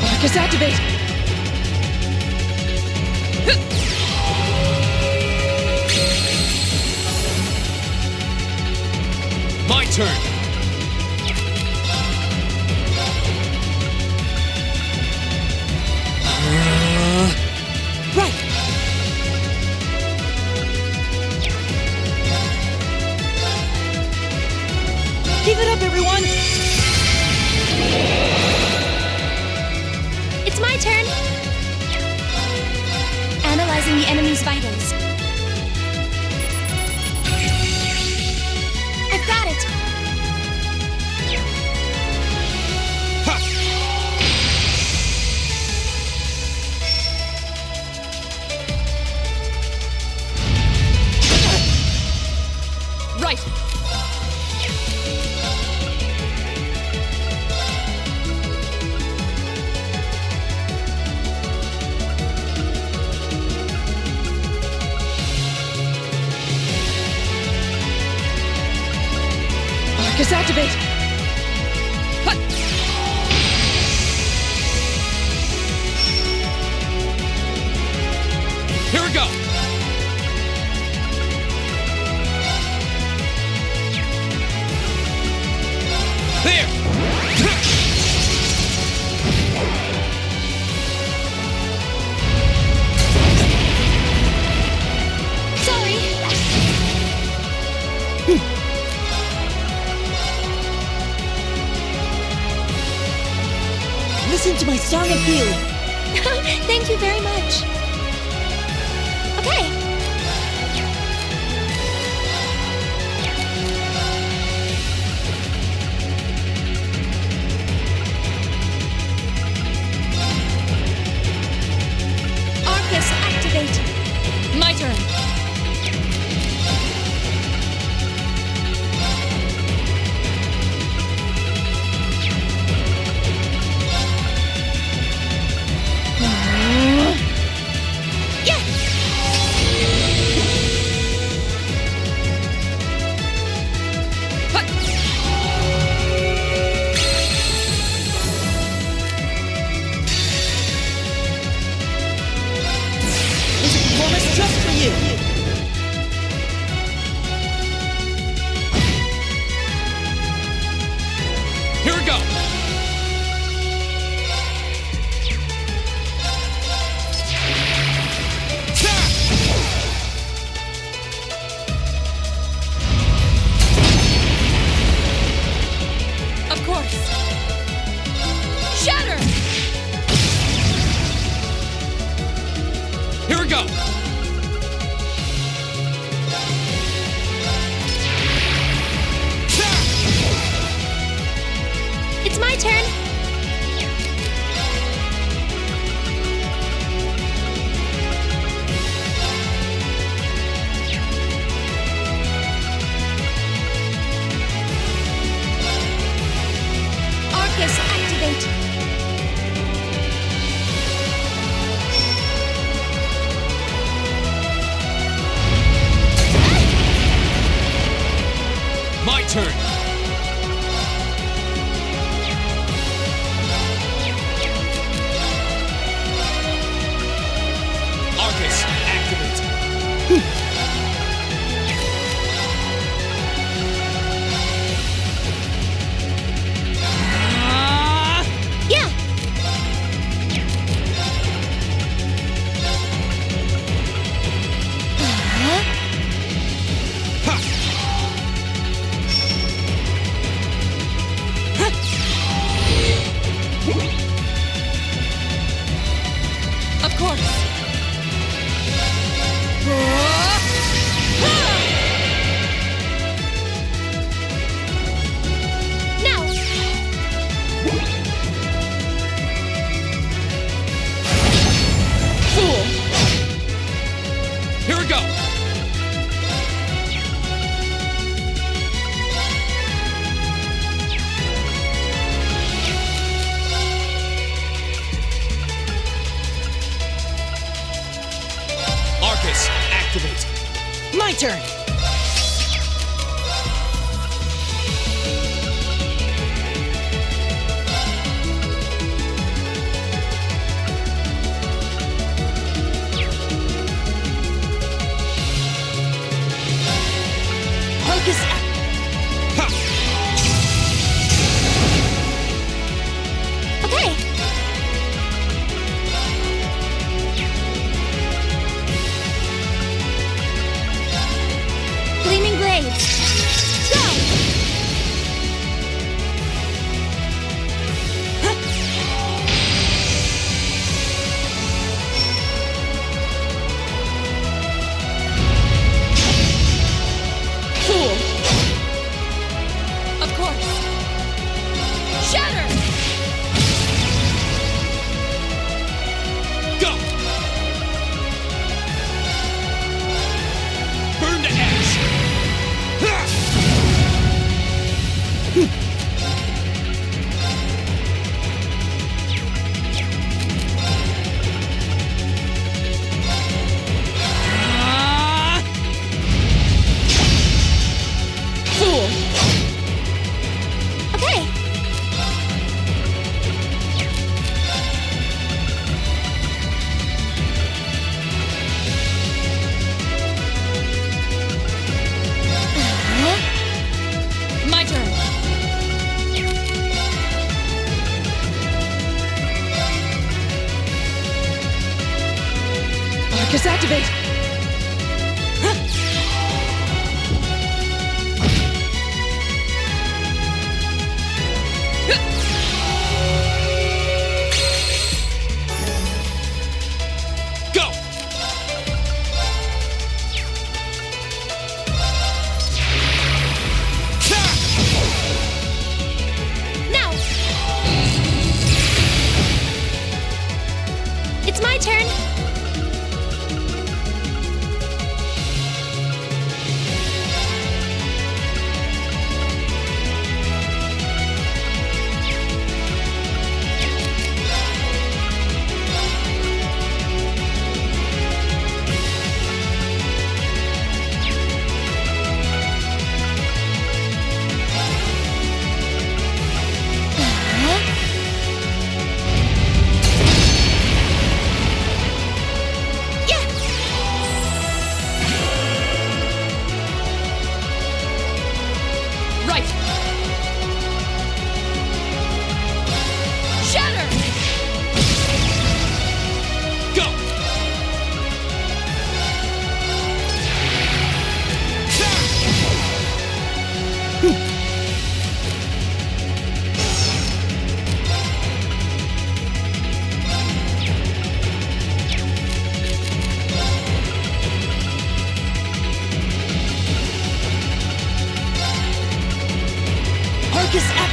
Arcus activate. My turn. Right. Keep it up, everyone. It's my turn. Analyzing the enemy's vitals. I've got it. Right. Arcus activate. Hut. Here we go. There. Sorry. Listen to my song of healing. Thank you very much. Okay. turn. Just for you. Here we go! Of course. Shatter! Here we go! It's my turn. Arcus, activate. My turn! Arcus, activate! Yeah. Of course. Now. Fool! Here we go! Arcus, activate! My turn. Focus. Okay.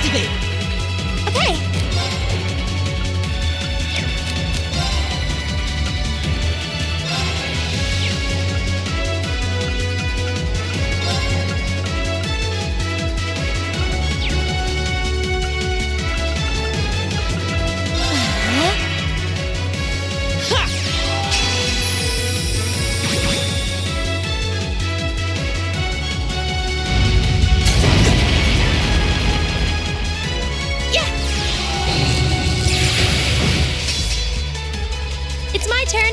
activate! Okay. It's my turn.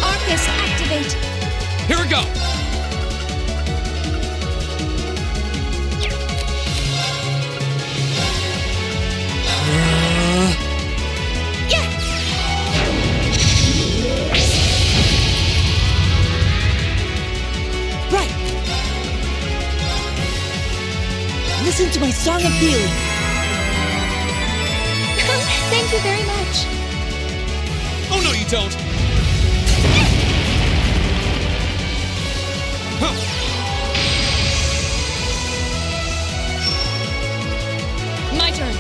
Arcus, activate. Here we go! Right! Listen to my song of healing. Thank you very much. Oh, no, you don't! My turn.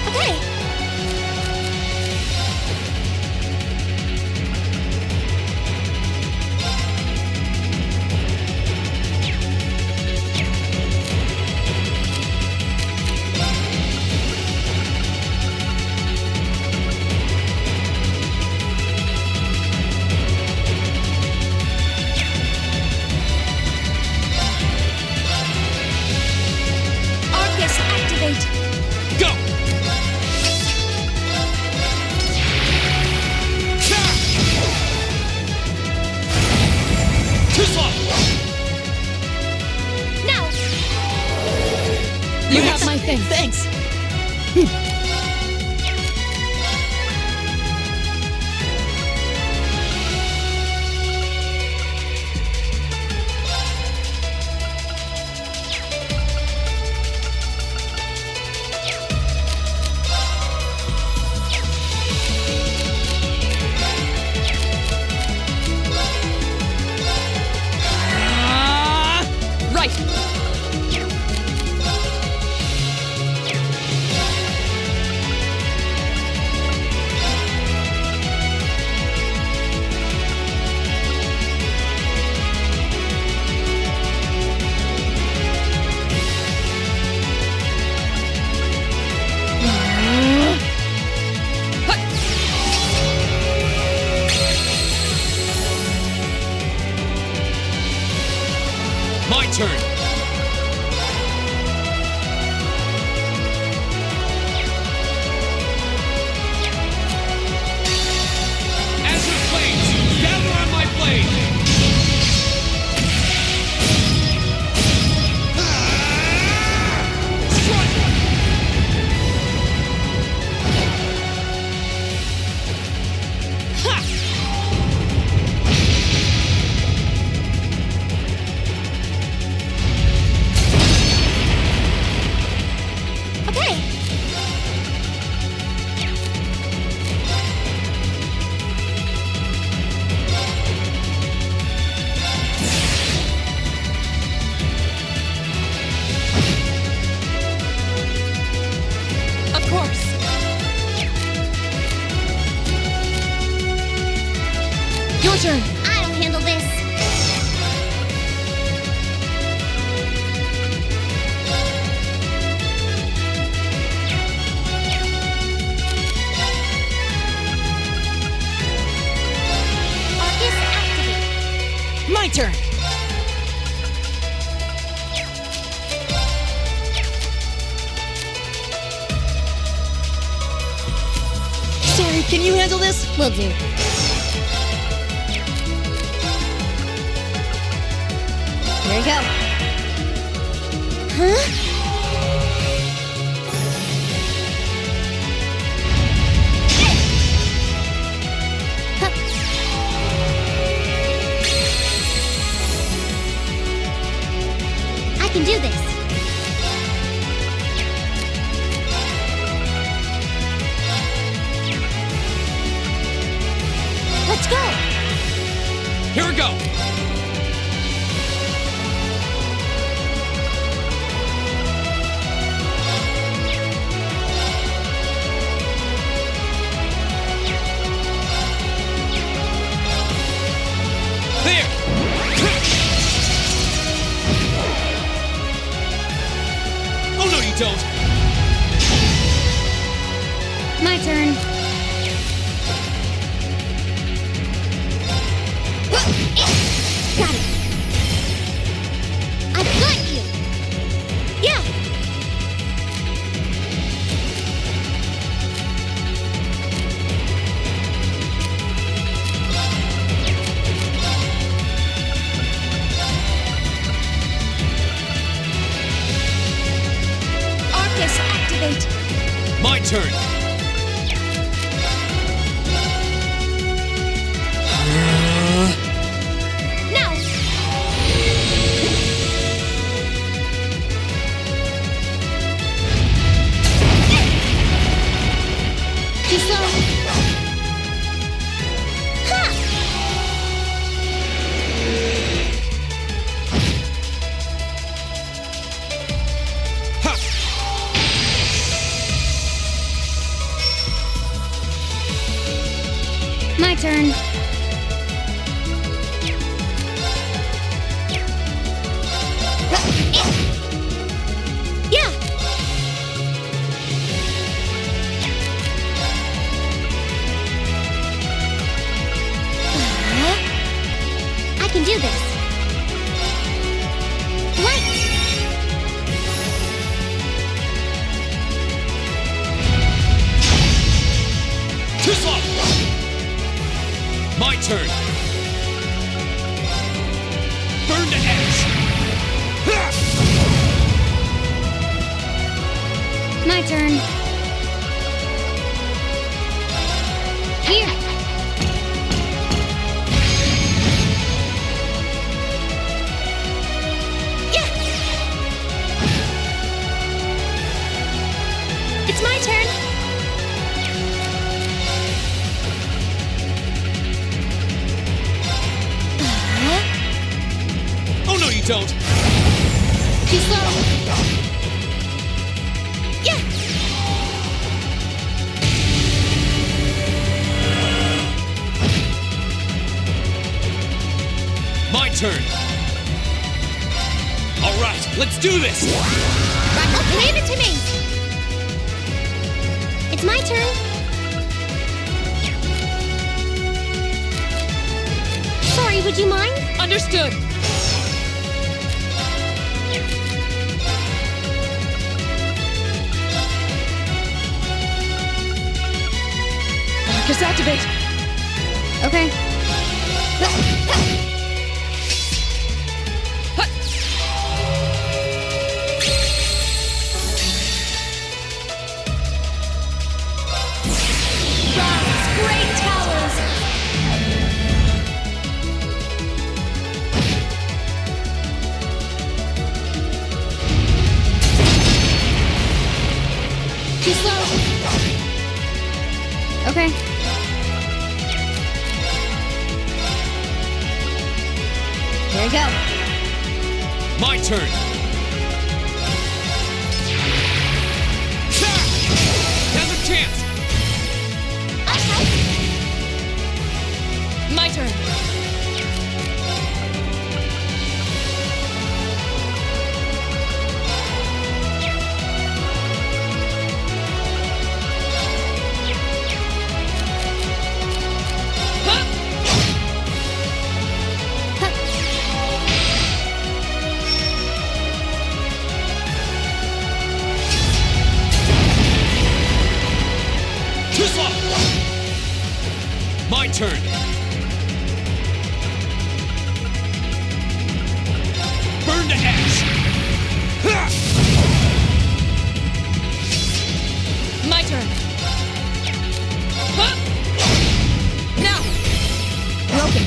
Okay. Arcus, activate. Go! Too slow! Now. You have my thing. Thanks! Right. My turn! Azure Flames, gather on my blade! Okay. Of course. Your turn. I'll handle this. Arcus, activate. My turn! Sorry, can you handle this? Will do. Here we go. Huh? don't! My turn. Got it. I've got you. Yeah. Arcus, activate. My turn! Now. Too slow. Ha! My turn. Yeah. I can do this. Light. Too slow! My turn! Burn to ash! My turn. Here. Yeah. It's my turn. Oh no, you don't! Too slow. Yeah. My turn! Alright, let's do this! Okay, leave it to me. It's my turn. Sorry, would you mind? Understood. Arcus, activate. Okay. Great towers. Too slow. Okay. Here we go. My turn! Now's a chance! My turn. Too slow! My turn! Burn to ash! My turn. Now. Broken.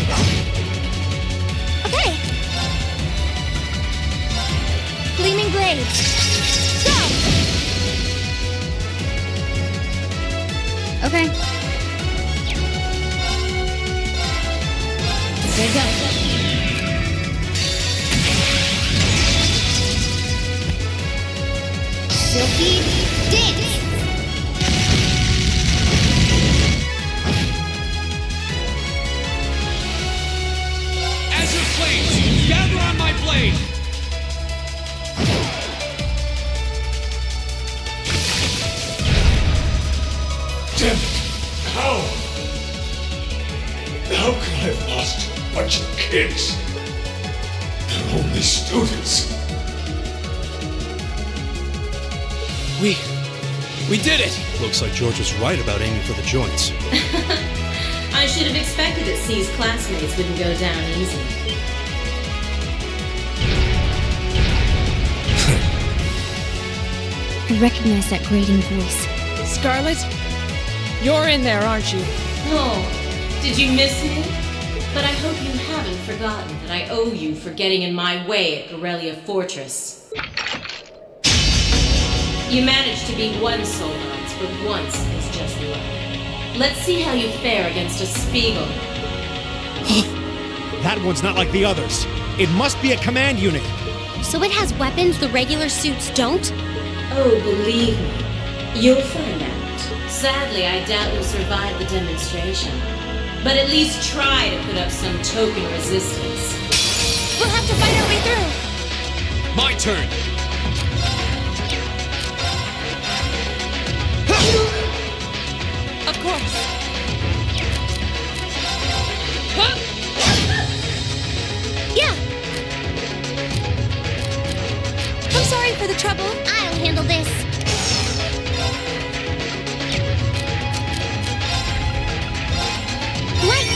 Okay. Gleaming blades. Go. Okay. There you go. Silky dance. Azure flames, gather on my blade! Damn it! How? How could I have lost a bunch of kids? They're only students. We did it! Looks like George was right about aiming for the joints. I should have expected that C's classmates wouldn't go down easy. I recognize that grating voice. Scarlet? You're in there, aren't you? Oh, did you miss me? But I hope you haven't forgotten that I owe you for getting in my way at Gorelia Fortress. You managed to beat one Soldats, but once is just luck. Let's see how you fare against a Spiegel. That one's not like the others. It must be a command unit. So it has weapons the regular suits don't? Oh, believe me, you'll find out. Sadly, I doubt you'll survive the demonstration. But at least try to put up some token resistance. We'll have to fight our way through. My turn! Of course. Yeah. I'm sorry for the trouble. I'll handle this. Right.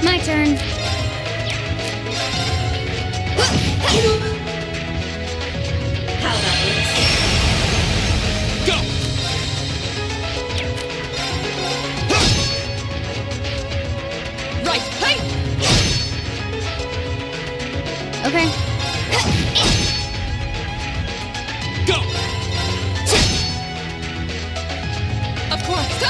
My turn. How about this? Go! Right, hey! Okay. Go! Of course.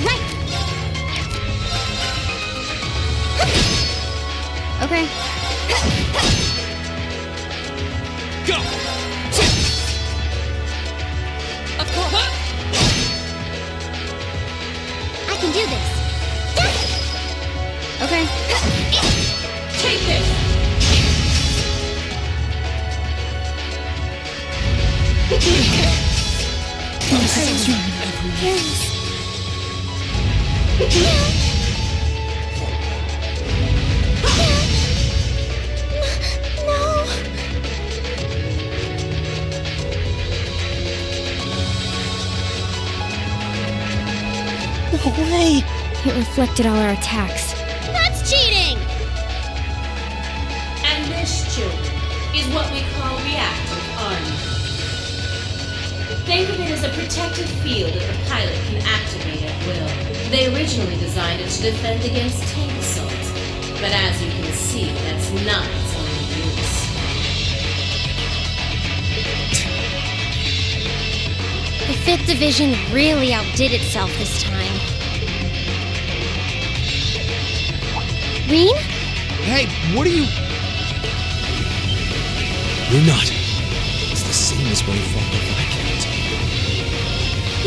Right. Okay. Go! Of course. I can do this. Okay. Take this! No way! It reflected all our attacks. That's cheating! And this, children, is what we call reactive armor. Think of it as a protective field that the pilot can activate at will. They originally designed it to defend against tank assaults, but as you can see, that's not its only use. The 5th Division really outdid itself this time. Reen? Hey, what are you... You're not. It's the same as when he fought the Viscount.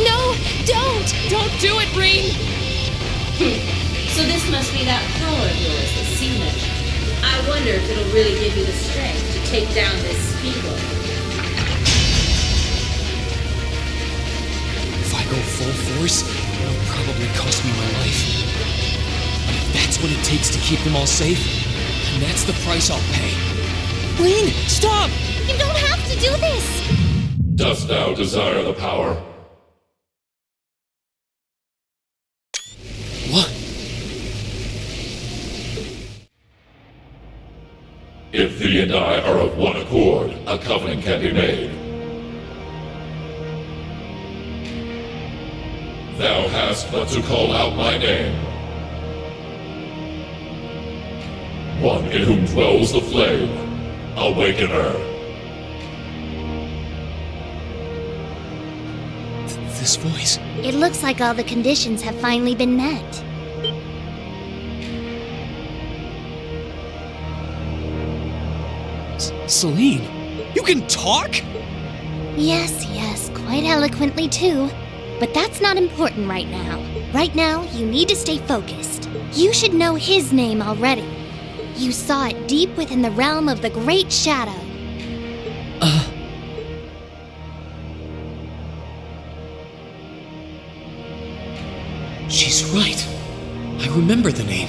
No! Don't! Don't do it, Reen! So this must be that power of yours that C mentioned. I wonder if it'll really give you the strength to take down this Spiegel. If I go full force, it'll probably cost me my life. But if that's what it takes to keep them all safe, then that's the price I'll pay. Reen, stop! You don't have to do this! Dost thou desire the power? What? If thee and I are of one accord, a covenant can be made. Thou hast but to call out my name. One in whom dwells the flame. Awaken her. This voice. It looks like all the conditions have finally been met. Celine, you can talk? Yes, quite eloquently too. But that's not important right now. Right now, you need to stay focused. You should know his name already. You saw it deep within the realm of the Great Shadow. She's right. I remember the name.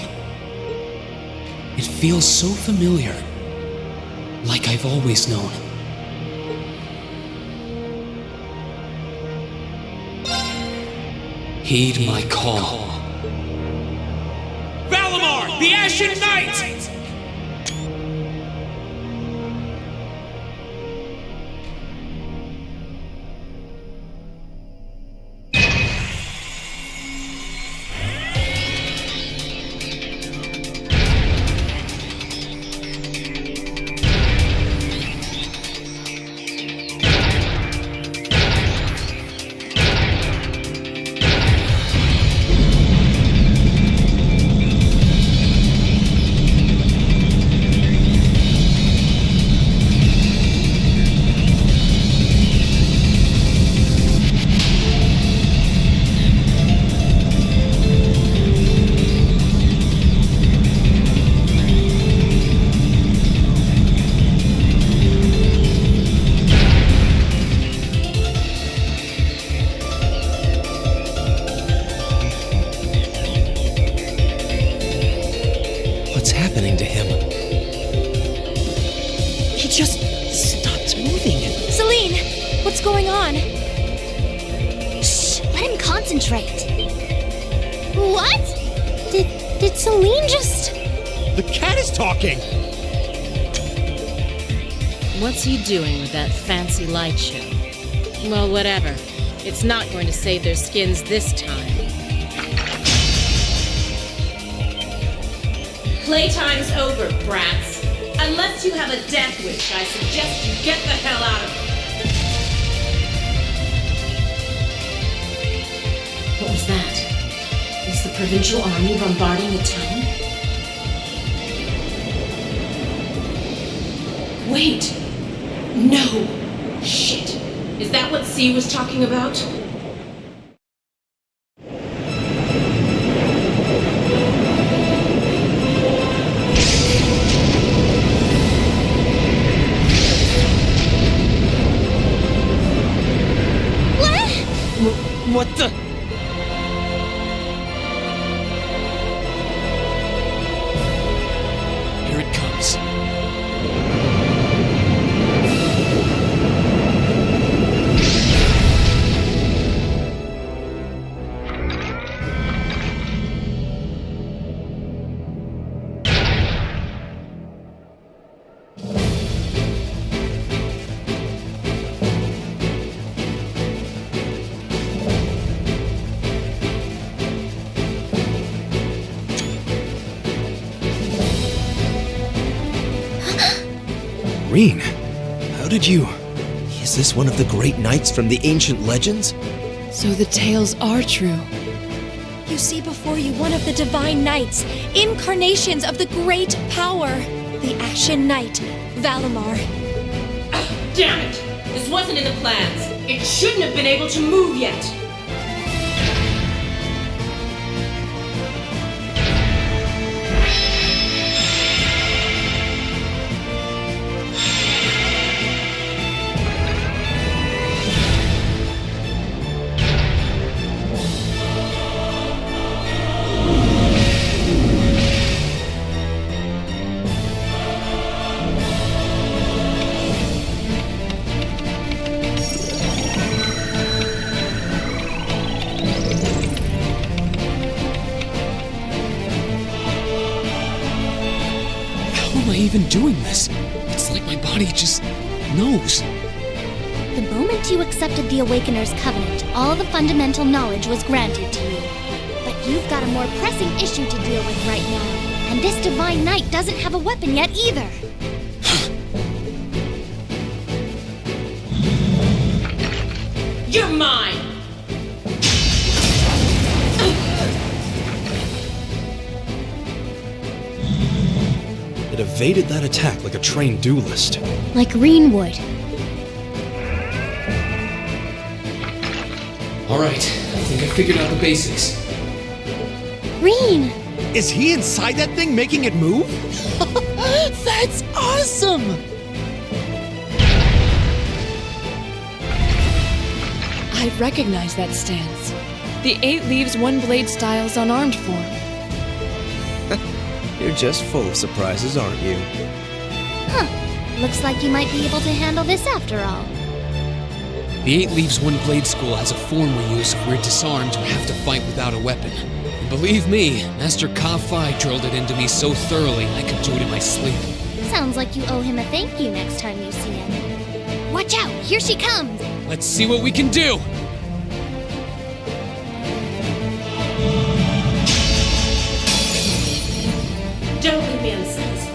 It feels so familiar. Like I've always known. Heed my call. Valimar, the Ashen Knight! What's happening to him? He just stopped moving. Celine, what's going on? Shh, let him concentrate. What? Did Celine just... The cat is talking! What's he doing with that fancy light show? Well, whatever. It's not going to save their skins this time. Playtime's over, brats. Unless you have a death wish, I suggest you get the hell out of here. What was that? Is the provincial army bombarding the town? Wait! No! Shit! Is that what C was talking about? What the? Here it comes. Reen, how did you... Is this one of the great knights from the ancient legends? So the tales are true. You see before you one of the divine knights, incarnations of the great power, the Ashen Knight, Valimar. Damn it! This wasn't in the plans. It shouldn't have been able to move yet. Even doing this? It's like my body just knows. The moment you accepted the Awakener's Covenant, all the fundamental knowledge was granted to you. But you've got a more pressing issue to deal with right now. And this Divine Knight doesn't have a weapon yet either. You're mine! It evaded that attack like a trained duelist. Like Reen would. Alright, I think I figured out the basics. Reen! Is he inside that thing making it move? That's awesome! I recognize that stance. The 8 leaves 1 blade style's unarmed form. You're just full of surprises, aren't you? Huh. Looks like you might be able to handle this after all. The 8 Leaves One Blade School has a form we use if we're disarmed or have to fight without a weapon. And believe me, Master Ka-Fi drilled it into me so thoroughly I could do it in my sleep. Sounds like you owe him a thank you next time you see him. Watch out! Here she comes! Let's see what we can do! Don't leave me unsatisfied.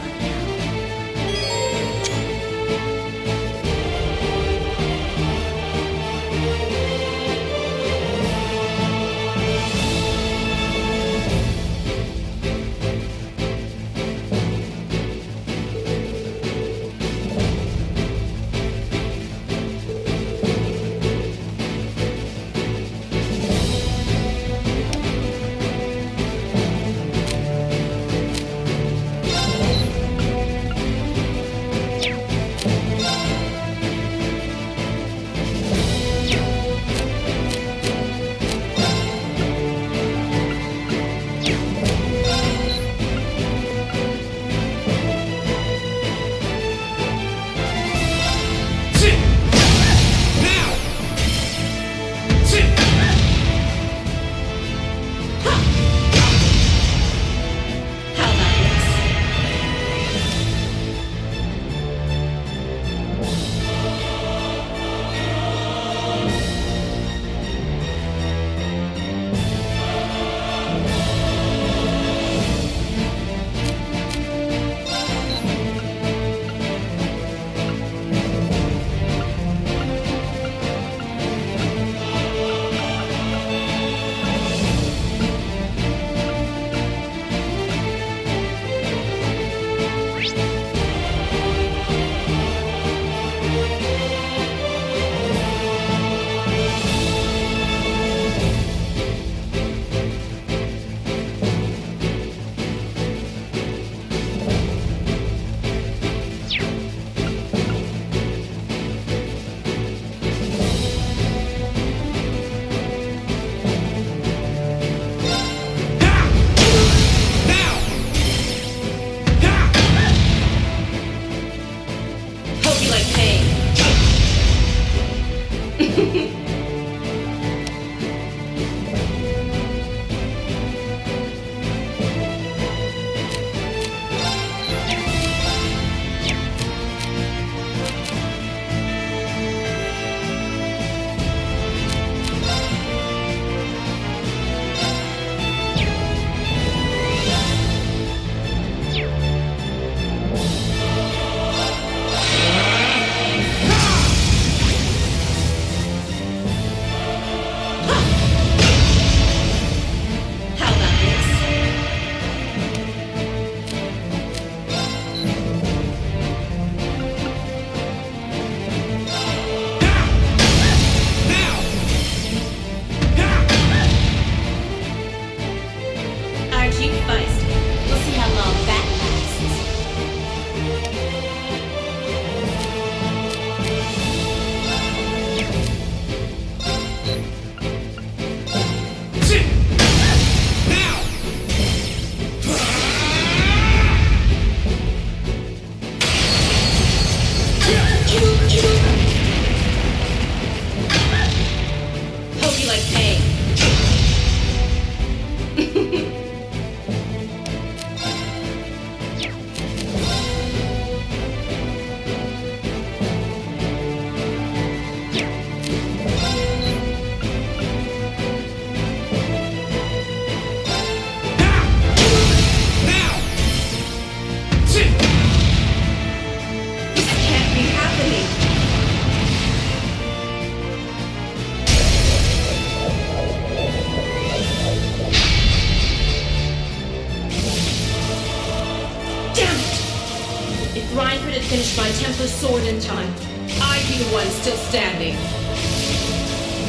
Finish my Templar sword in time, I'd be the one still standing.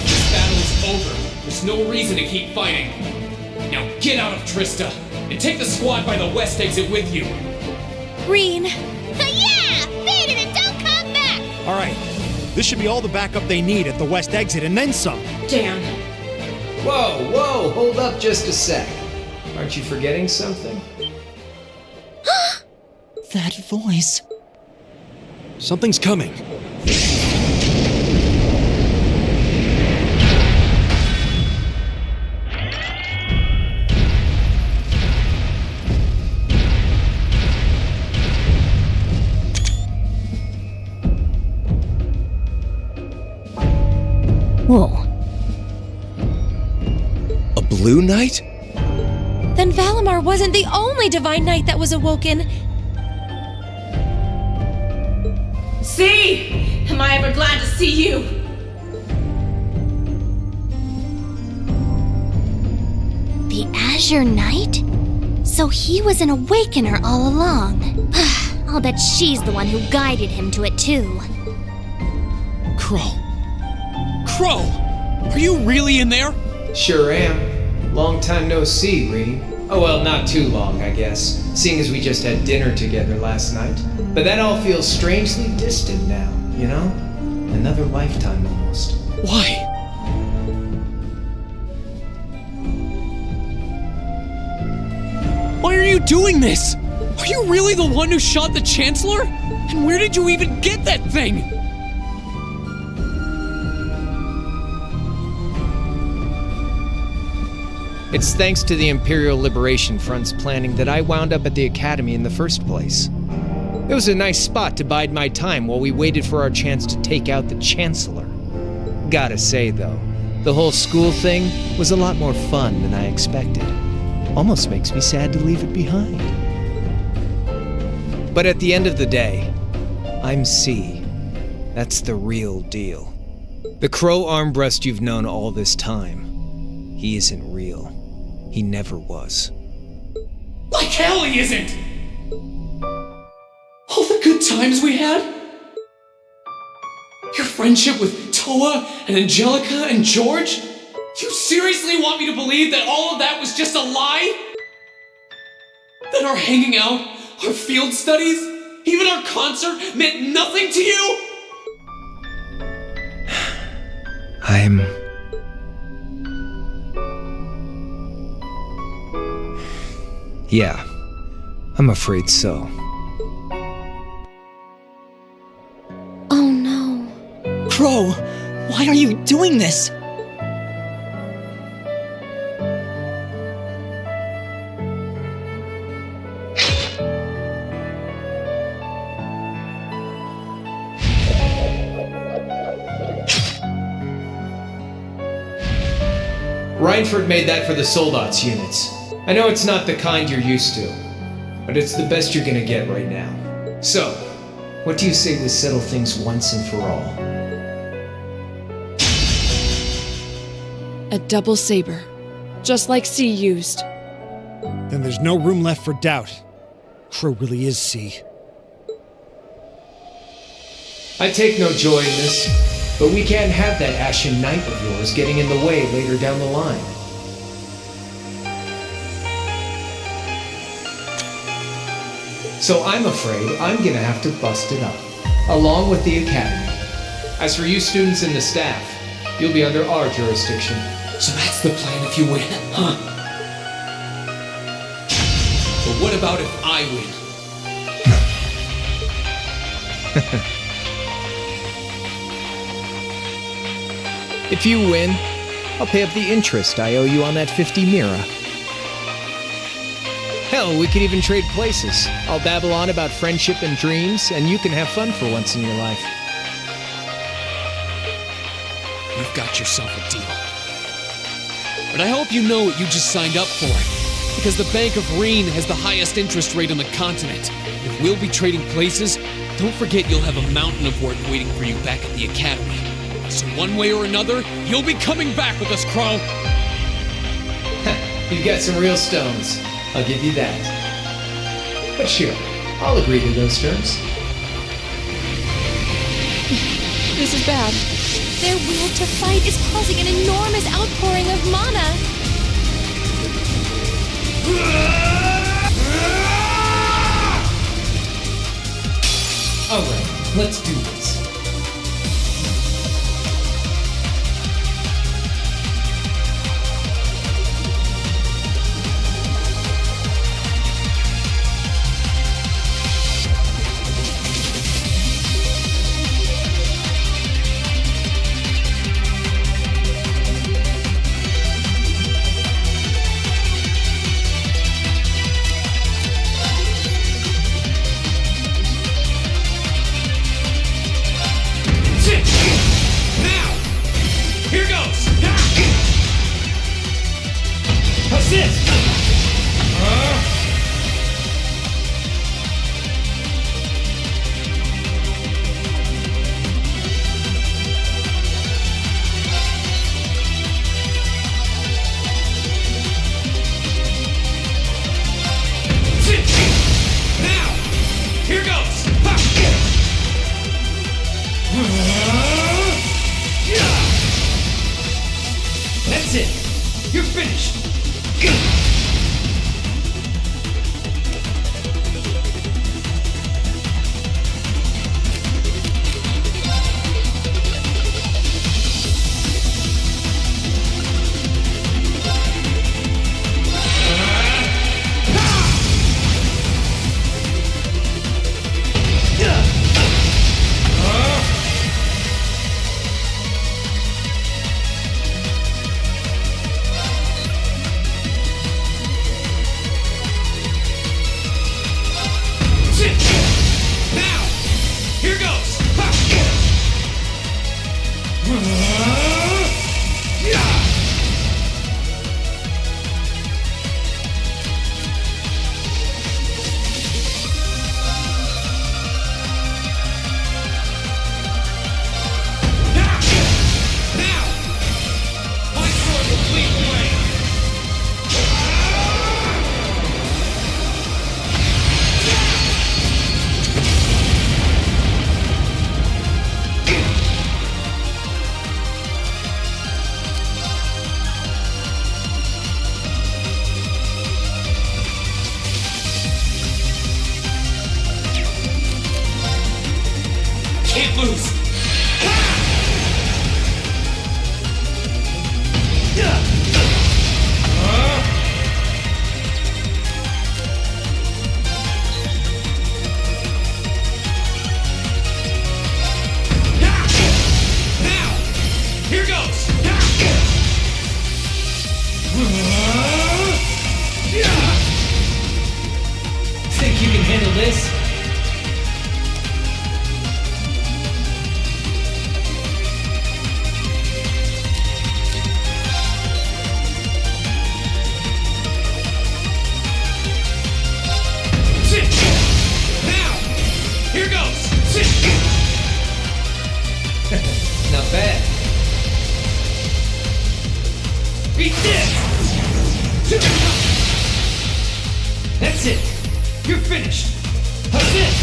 This battle is over. There's no reason to keep fighting. Now get out of Trista! and take the squad by the west exit with you. Green. Yeah! Beat it and don't come back! All right. This should be all the backup they need at the west exit and then some. Damn. Whoa, hold up just a sec. Aren't you forgetting something? That voice. Something's coming. Whoa. A blue knight? Then Valimar wasn't the only divine knight that was awoken. See? Am I ever glad to see you? The Azure Knight? So he was an awakener all along. I'll bet she's the one who guided him to it too. Crow. Crow! Are you really in there? Sure am. Long time no see, Reen. Oh well, not too long, I guess, seeing as we just had dinner together last night. But that all feels strangely distant now, you know? Another lifetime almost. Why? Why are you doing this? Are you really the one who shot the Chancellor? And where did you even get that thing? It's thanks to the Imperial Liberation Front's planning that I wound up at the Academy in the first place. It was a nice spot to bide my time while we waited for our chance to take out the Chancellor. Gotta say, though, the whole school thing was a lot more fun than I expected. Almost makes me sad to leave it behind. But at the end of the day, I'm C. That's the real deal. The Crow Armbrust you've known all this time, he isn't real. He never was. Like hell he isn't! All the good times we had? Your friendship with Toa and Angelica and George? You seriously want me to believe that all of that was just a lie? That our hanging out, our field studies, even our concert meant nothing to you? Yeah, I'm afraid so. Oh no. Crow, why are you doing this? Reinford made that for the Soldats units. I know it's not the kind you're used to, but it's the best you're gonna get right now. So, what do you say we settle things once and for all? A double saber. Just like C used. Then there's no room left for doubt. Crow really is C. I take no joy in this, but we can't have that Ashen Knight of yours getting in the way later down the line. So I'm afraid I'm gonna have to bust it up, along with the Academy. As for you students and the staff, you'll be under our jurisdiction. So that's the plan if you win, huh? But what about if I win? If you win, I'll pay up the interest I owe you on that 50 Mira. Hell, we could even trade places. I'll babble on about friendship and dreams, and you can have fun for once in your life. You've got yourself a deal. But I hope you know what you just signed up for. Because the Bank of Reen has the highest interest rate on the continent. If we'll be trading places, don't forget you'll have a mountain of work waiting for you back at the Academy. So one way or another, you'll be coming back with us, Crow. You've got some real stones. I'll give you that. But sure, I'll agree to those terms. This is bad. Their will to fight is causing an enormous outpouring of mana. Alright, let's do this. That's it! You're finished! Can't lose! Here goes! Think you can handle this? Here goes! Not bad. Beat this! That's it! You're finished! How's this?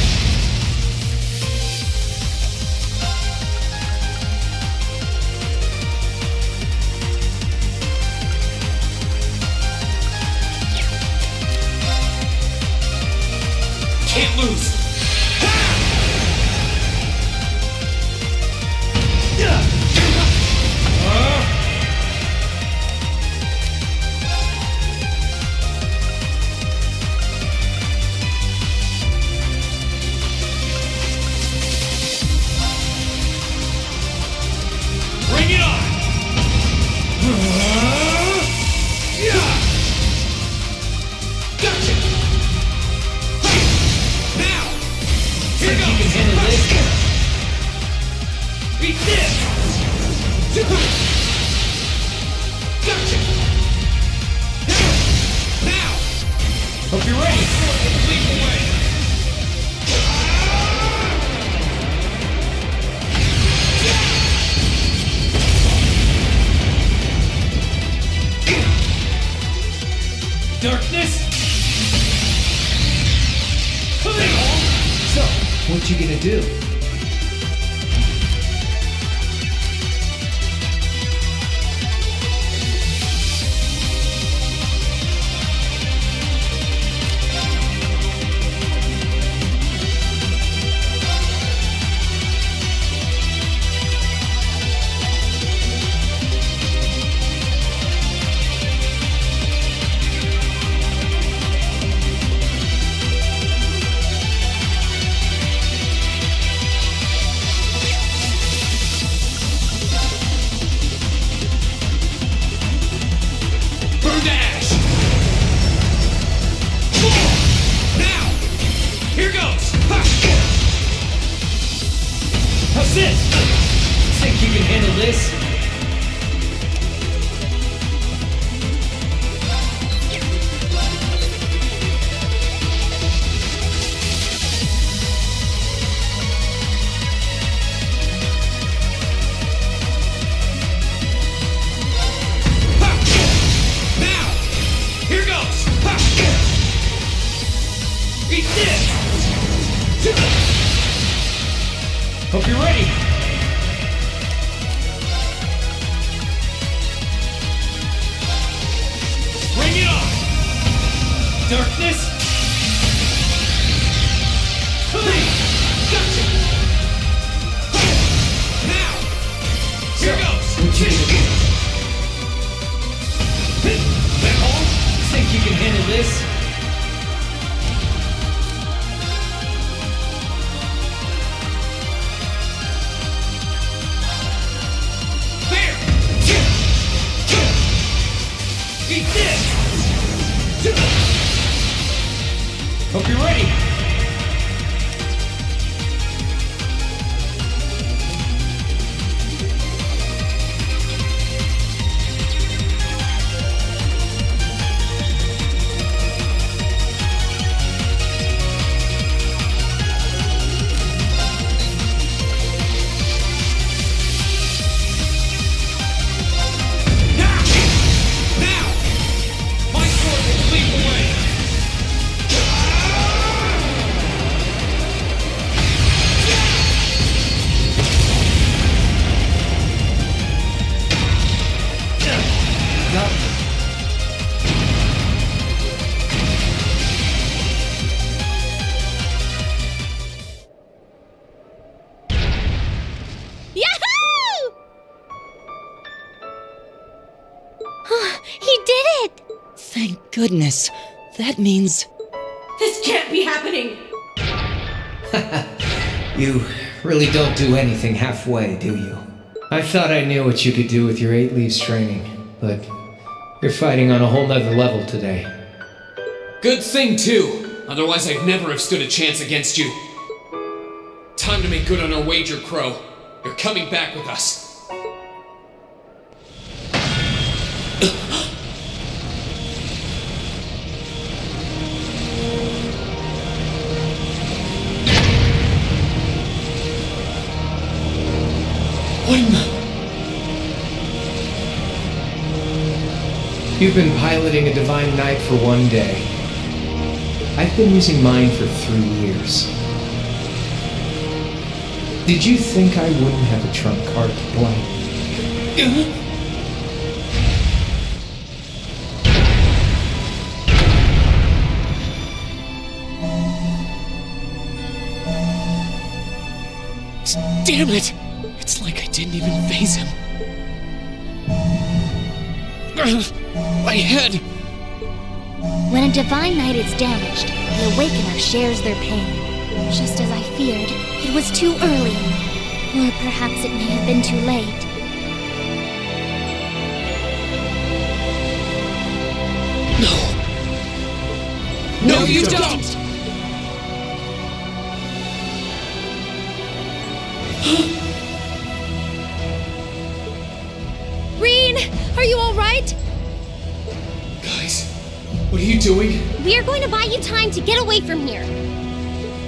Can't lose! Bring it on! Gotcha! Now! Here goes! You can handle this? Beat this! Gotcha! Now! Hope you're ready! Leap away! Darkness! So, what you gonna do? Hope you're ready. Bring it on! Darkness! Gotcha! Now! Here goes! That all? Think you can handle this? There! Eat this! Hope you're ready. Thank goodness. That means... This can't be happening! You really don't do anything halfway, do you? I thought I knew what you could do with your 8 leaves training, but you're fighting on a whole nother level today. Good thing, too. Otherwise, I'd never have stood a chance against you. Time to make good on our wager, Crow. You're coming back with us. You've been piloting a Divine Knight for 1 day. I've been using mine for 3 years. Did you think I wouldn't have a trump card to play? Damn it! It's like I didn't even phase him. My head! When a Divine Knight is damaged, the Awakener shares their pain. Just as I feared, it was too early. Or perhaps it may have been too late. No, you don't! Reen, are you alright? Guys, what are you doing? We are going to buy you time to get away from here.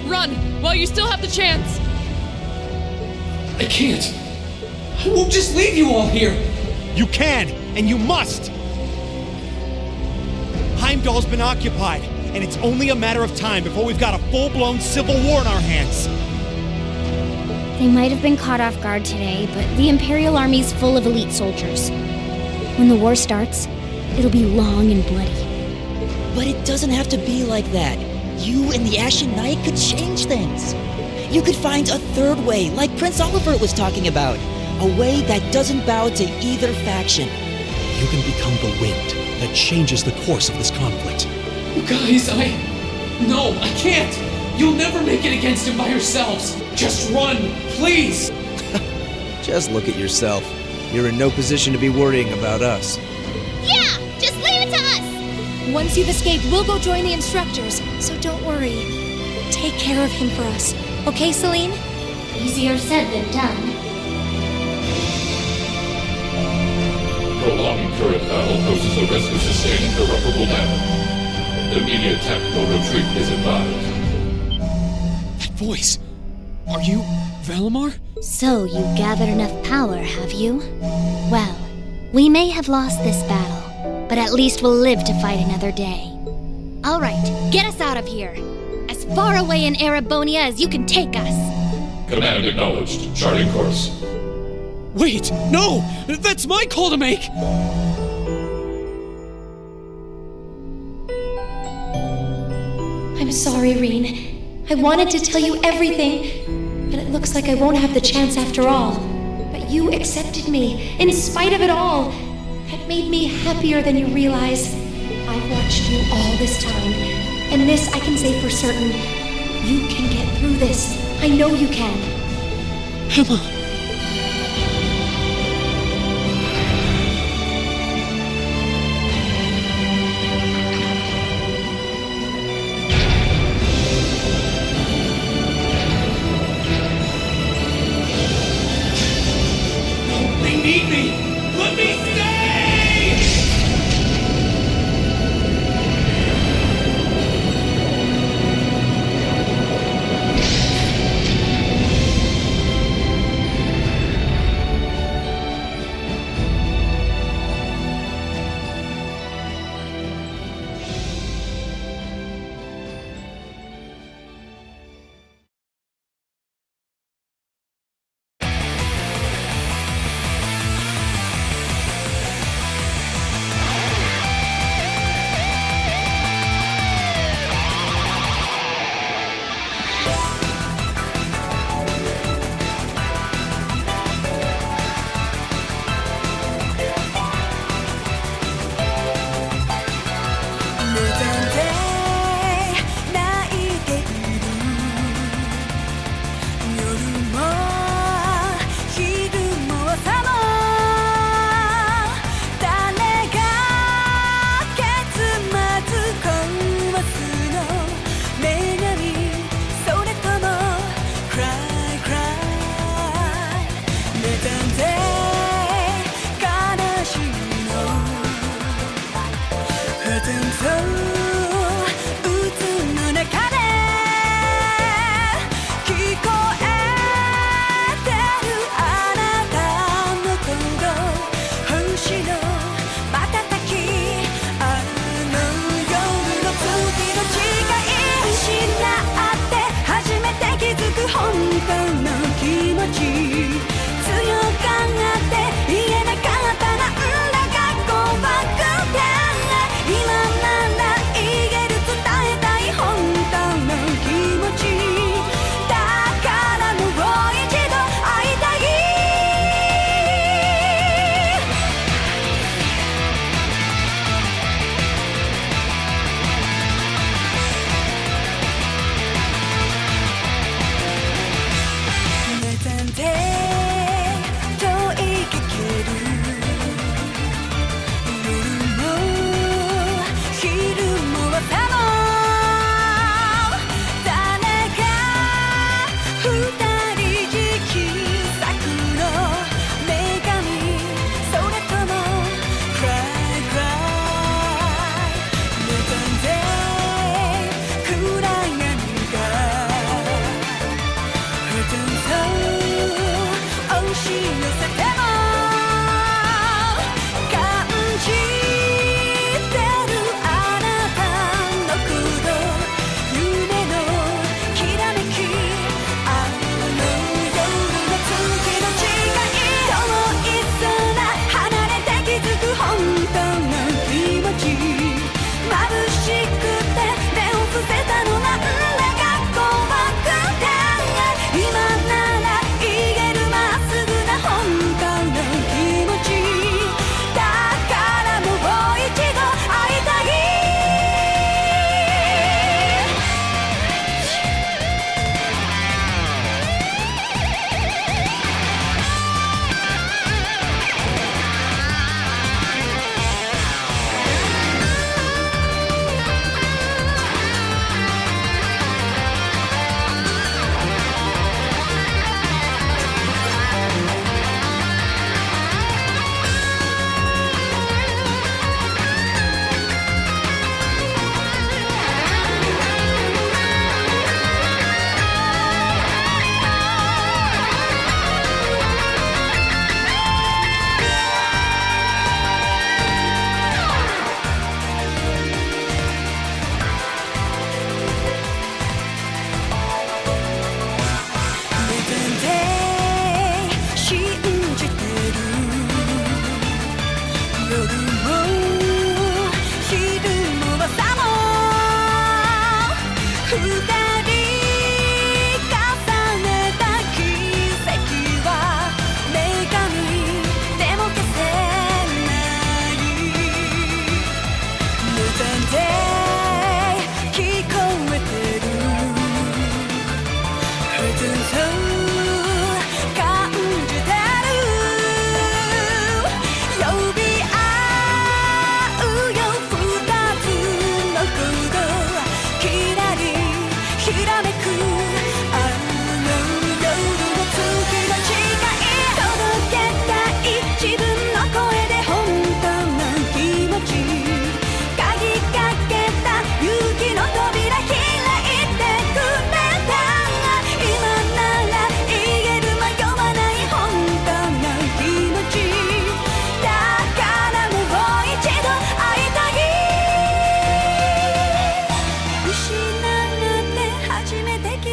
Run, while you still have the chance. I can't. I won't just leave you all here. You can, and you must! Heimdall's been occupied, and it's only a matter of time before we've got a full-blown civil war in our hands. They might have been caught off guard today, but the Imperial Army's full of elite soldiers. When the war starts, it'll be long and bloody. But it doesn't have to be like that. You and the Ashen Knight could change things. You could find a third way, like Prince Oliver was talking about. A way that doesn't bow to either faction. You can become the wind that changes the course of this conflict. You guys, No, I can't! You'll never make it against him by yourselves! Just run, please! Just look at yourself. You're in no position to be worrying about us. Yeah! Just leave it to us! Once you've escaped, we'll go join the instructors, so don't worry. Take care of him for us. Okay, Celine? Easier said than done. Prolonging current battle poses a risk of sustaining irreparable damage. Immediate tactical retreat is advised. That voice! Are you Valimar? So you gathered enough power, have you? Well, we may have lost this battle, but at least we'll live to fight another day. All right, get us out of here. As far away in Erebonia as you can take us. Command acknowledged. Charting course. Wait, no! That's my call to make! I'm sorry, Reen. I wanted to tell you everything, but it looks like I won't have the chance after all. But you accepted me, in spite of it all. That made me happier than you realize. I've watched you all this time, and this I can say for certain. You can get through this. I know you can. Emma. They need me! Let me stay!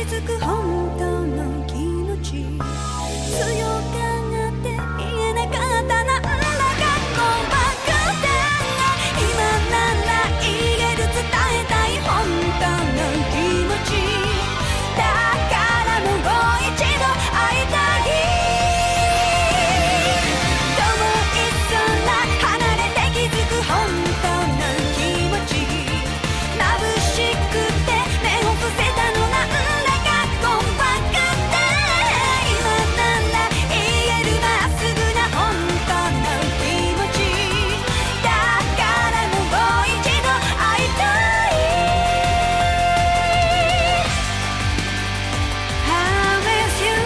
づく本当の気持ち強がって言えなかったなんだか怖くて今なら言える伝えたい本当の気持ちだからもう一度会いたい遠い空離れて気づく本当の気持ち眩しくて目を伏せたのなんだか怖くて今なら言えるまっすぐな本当の気持ちだからもう一度会いたい I miss you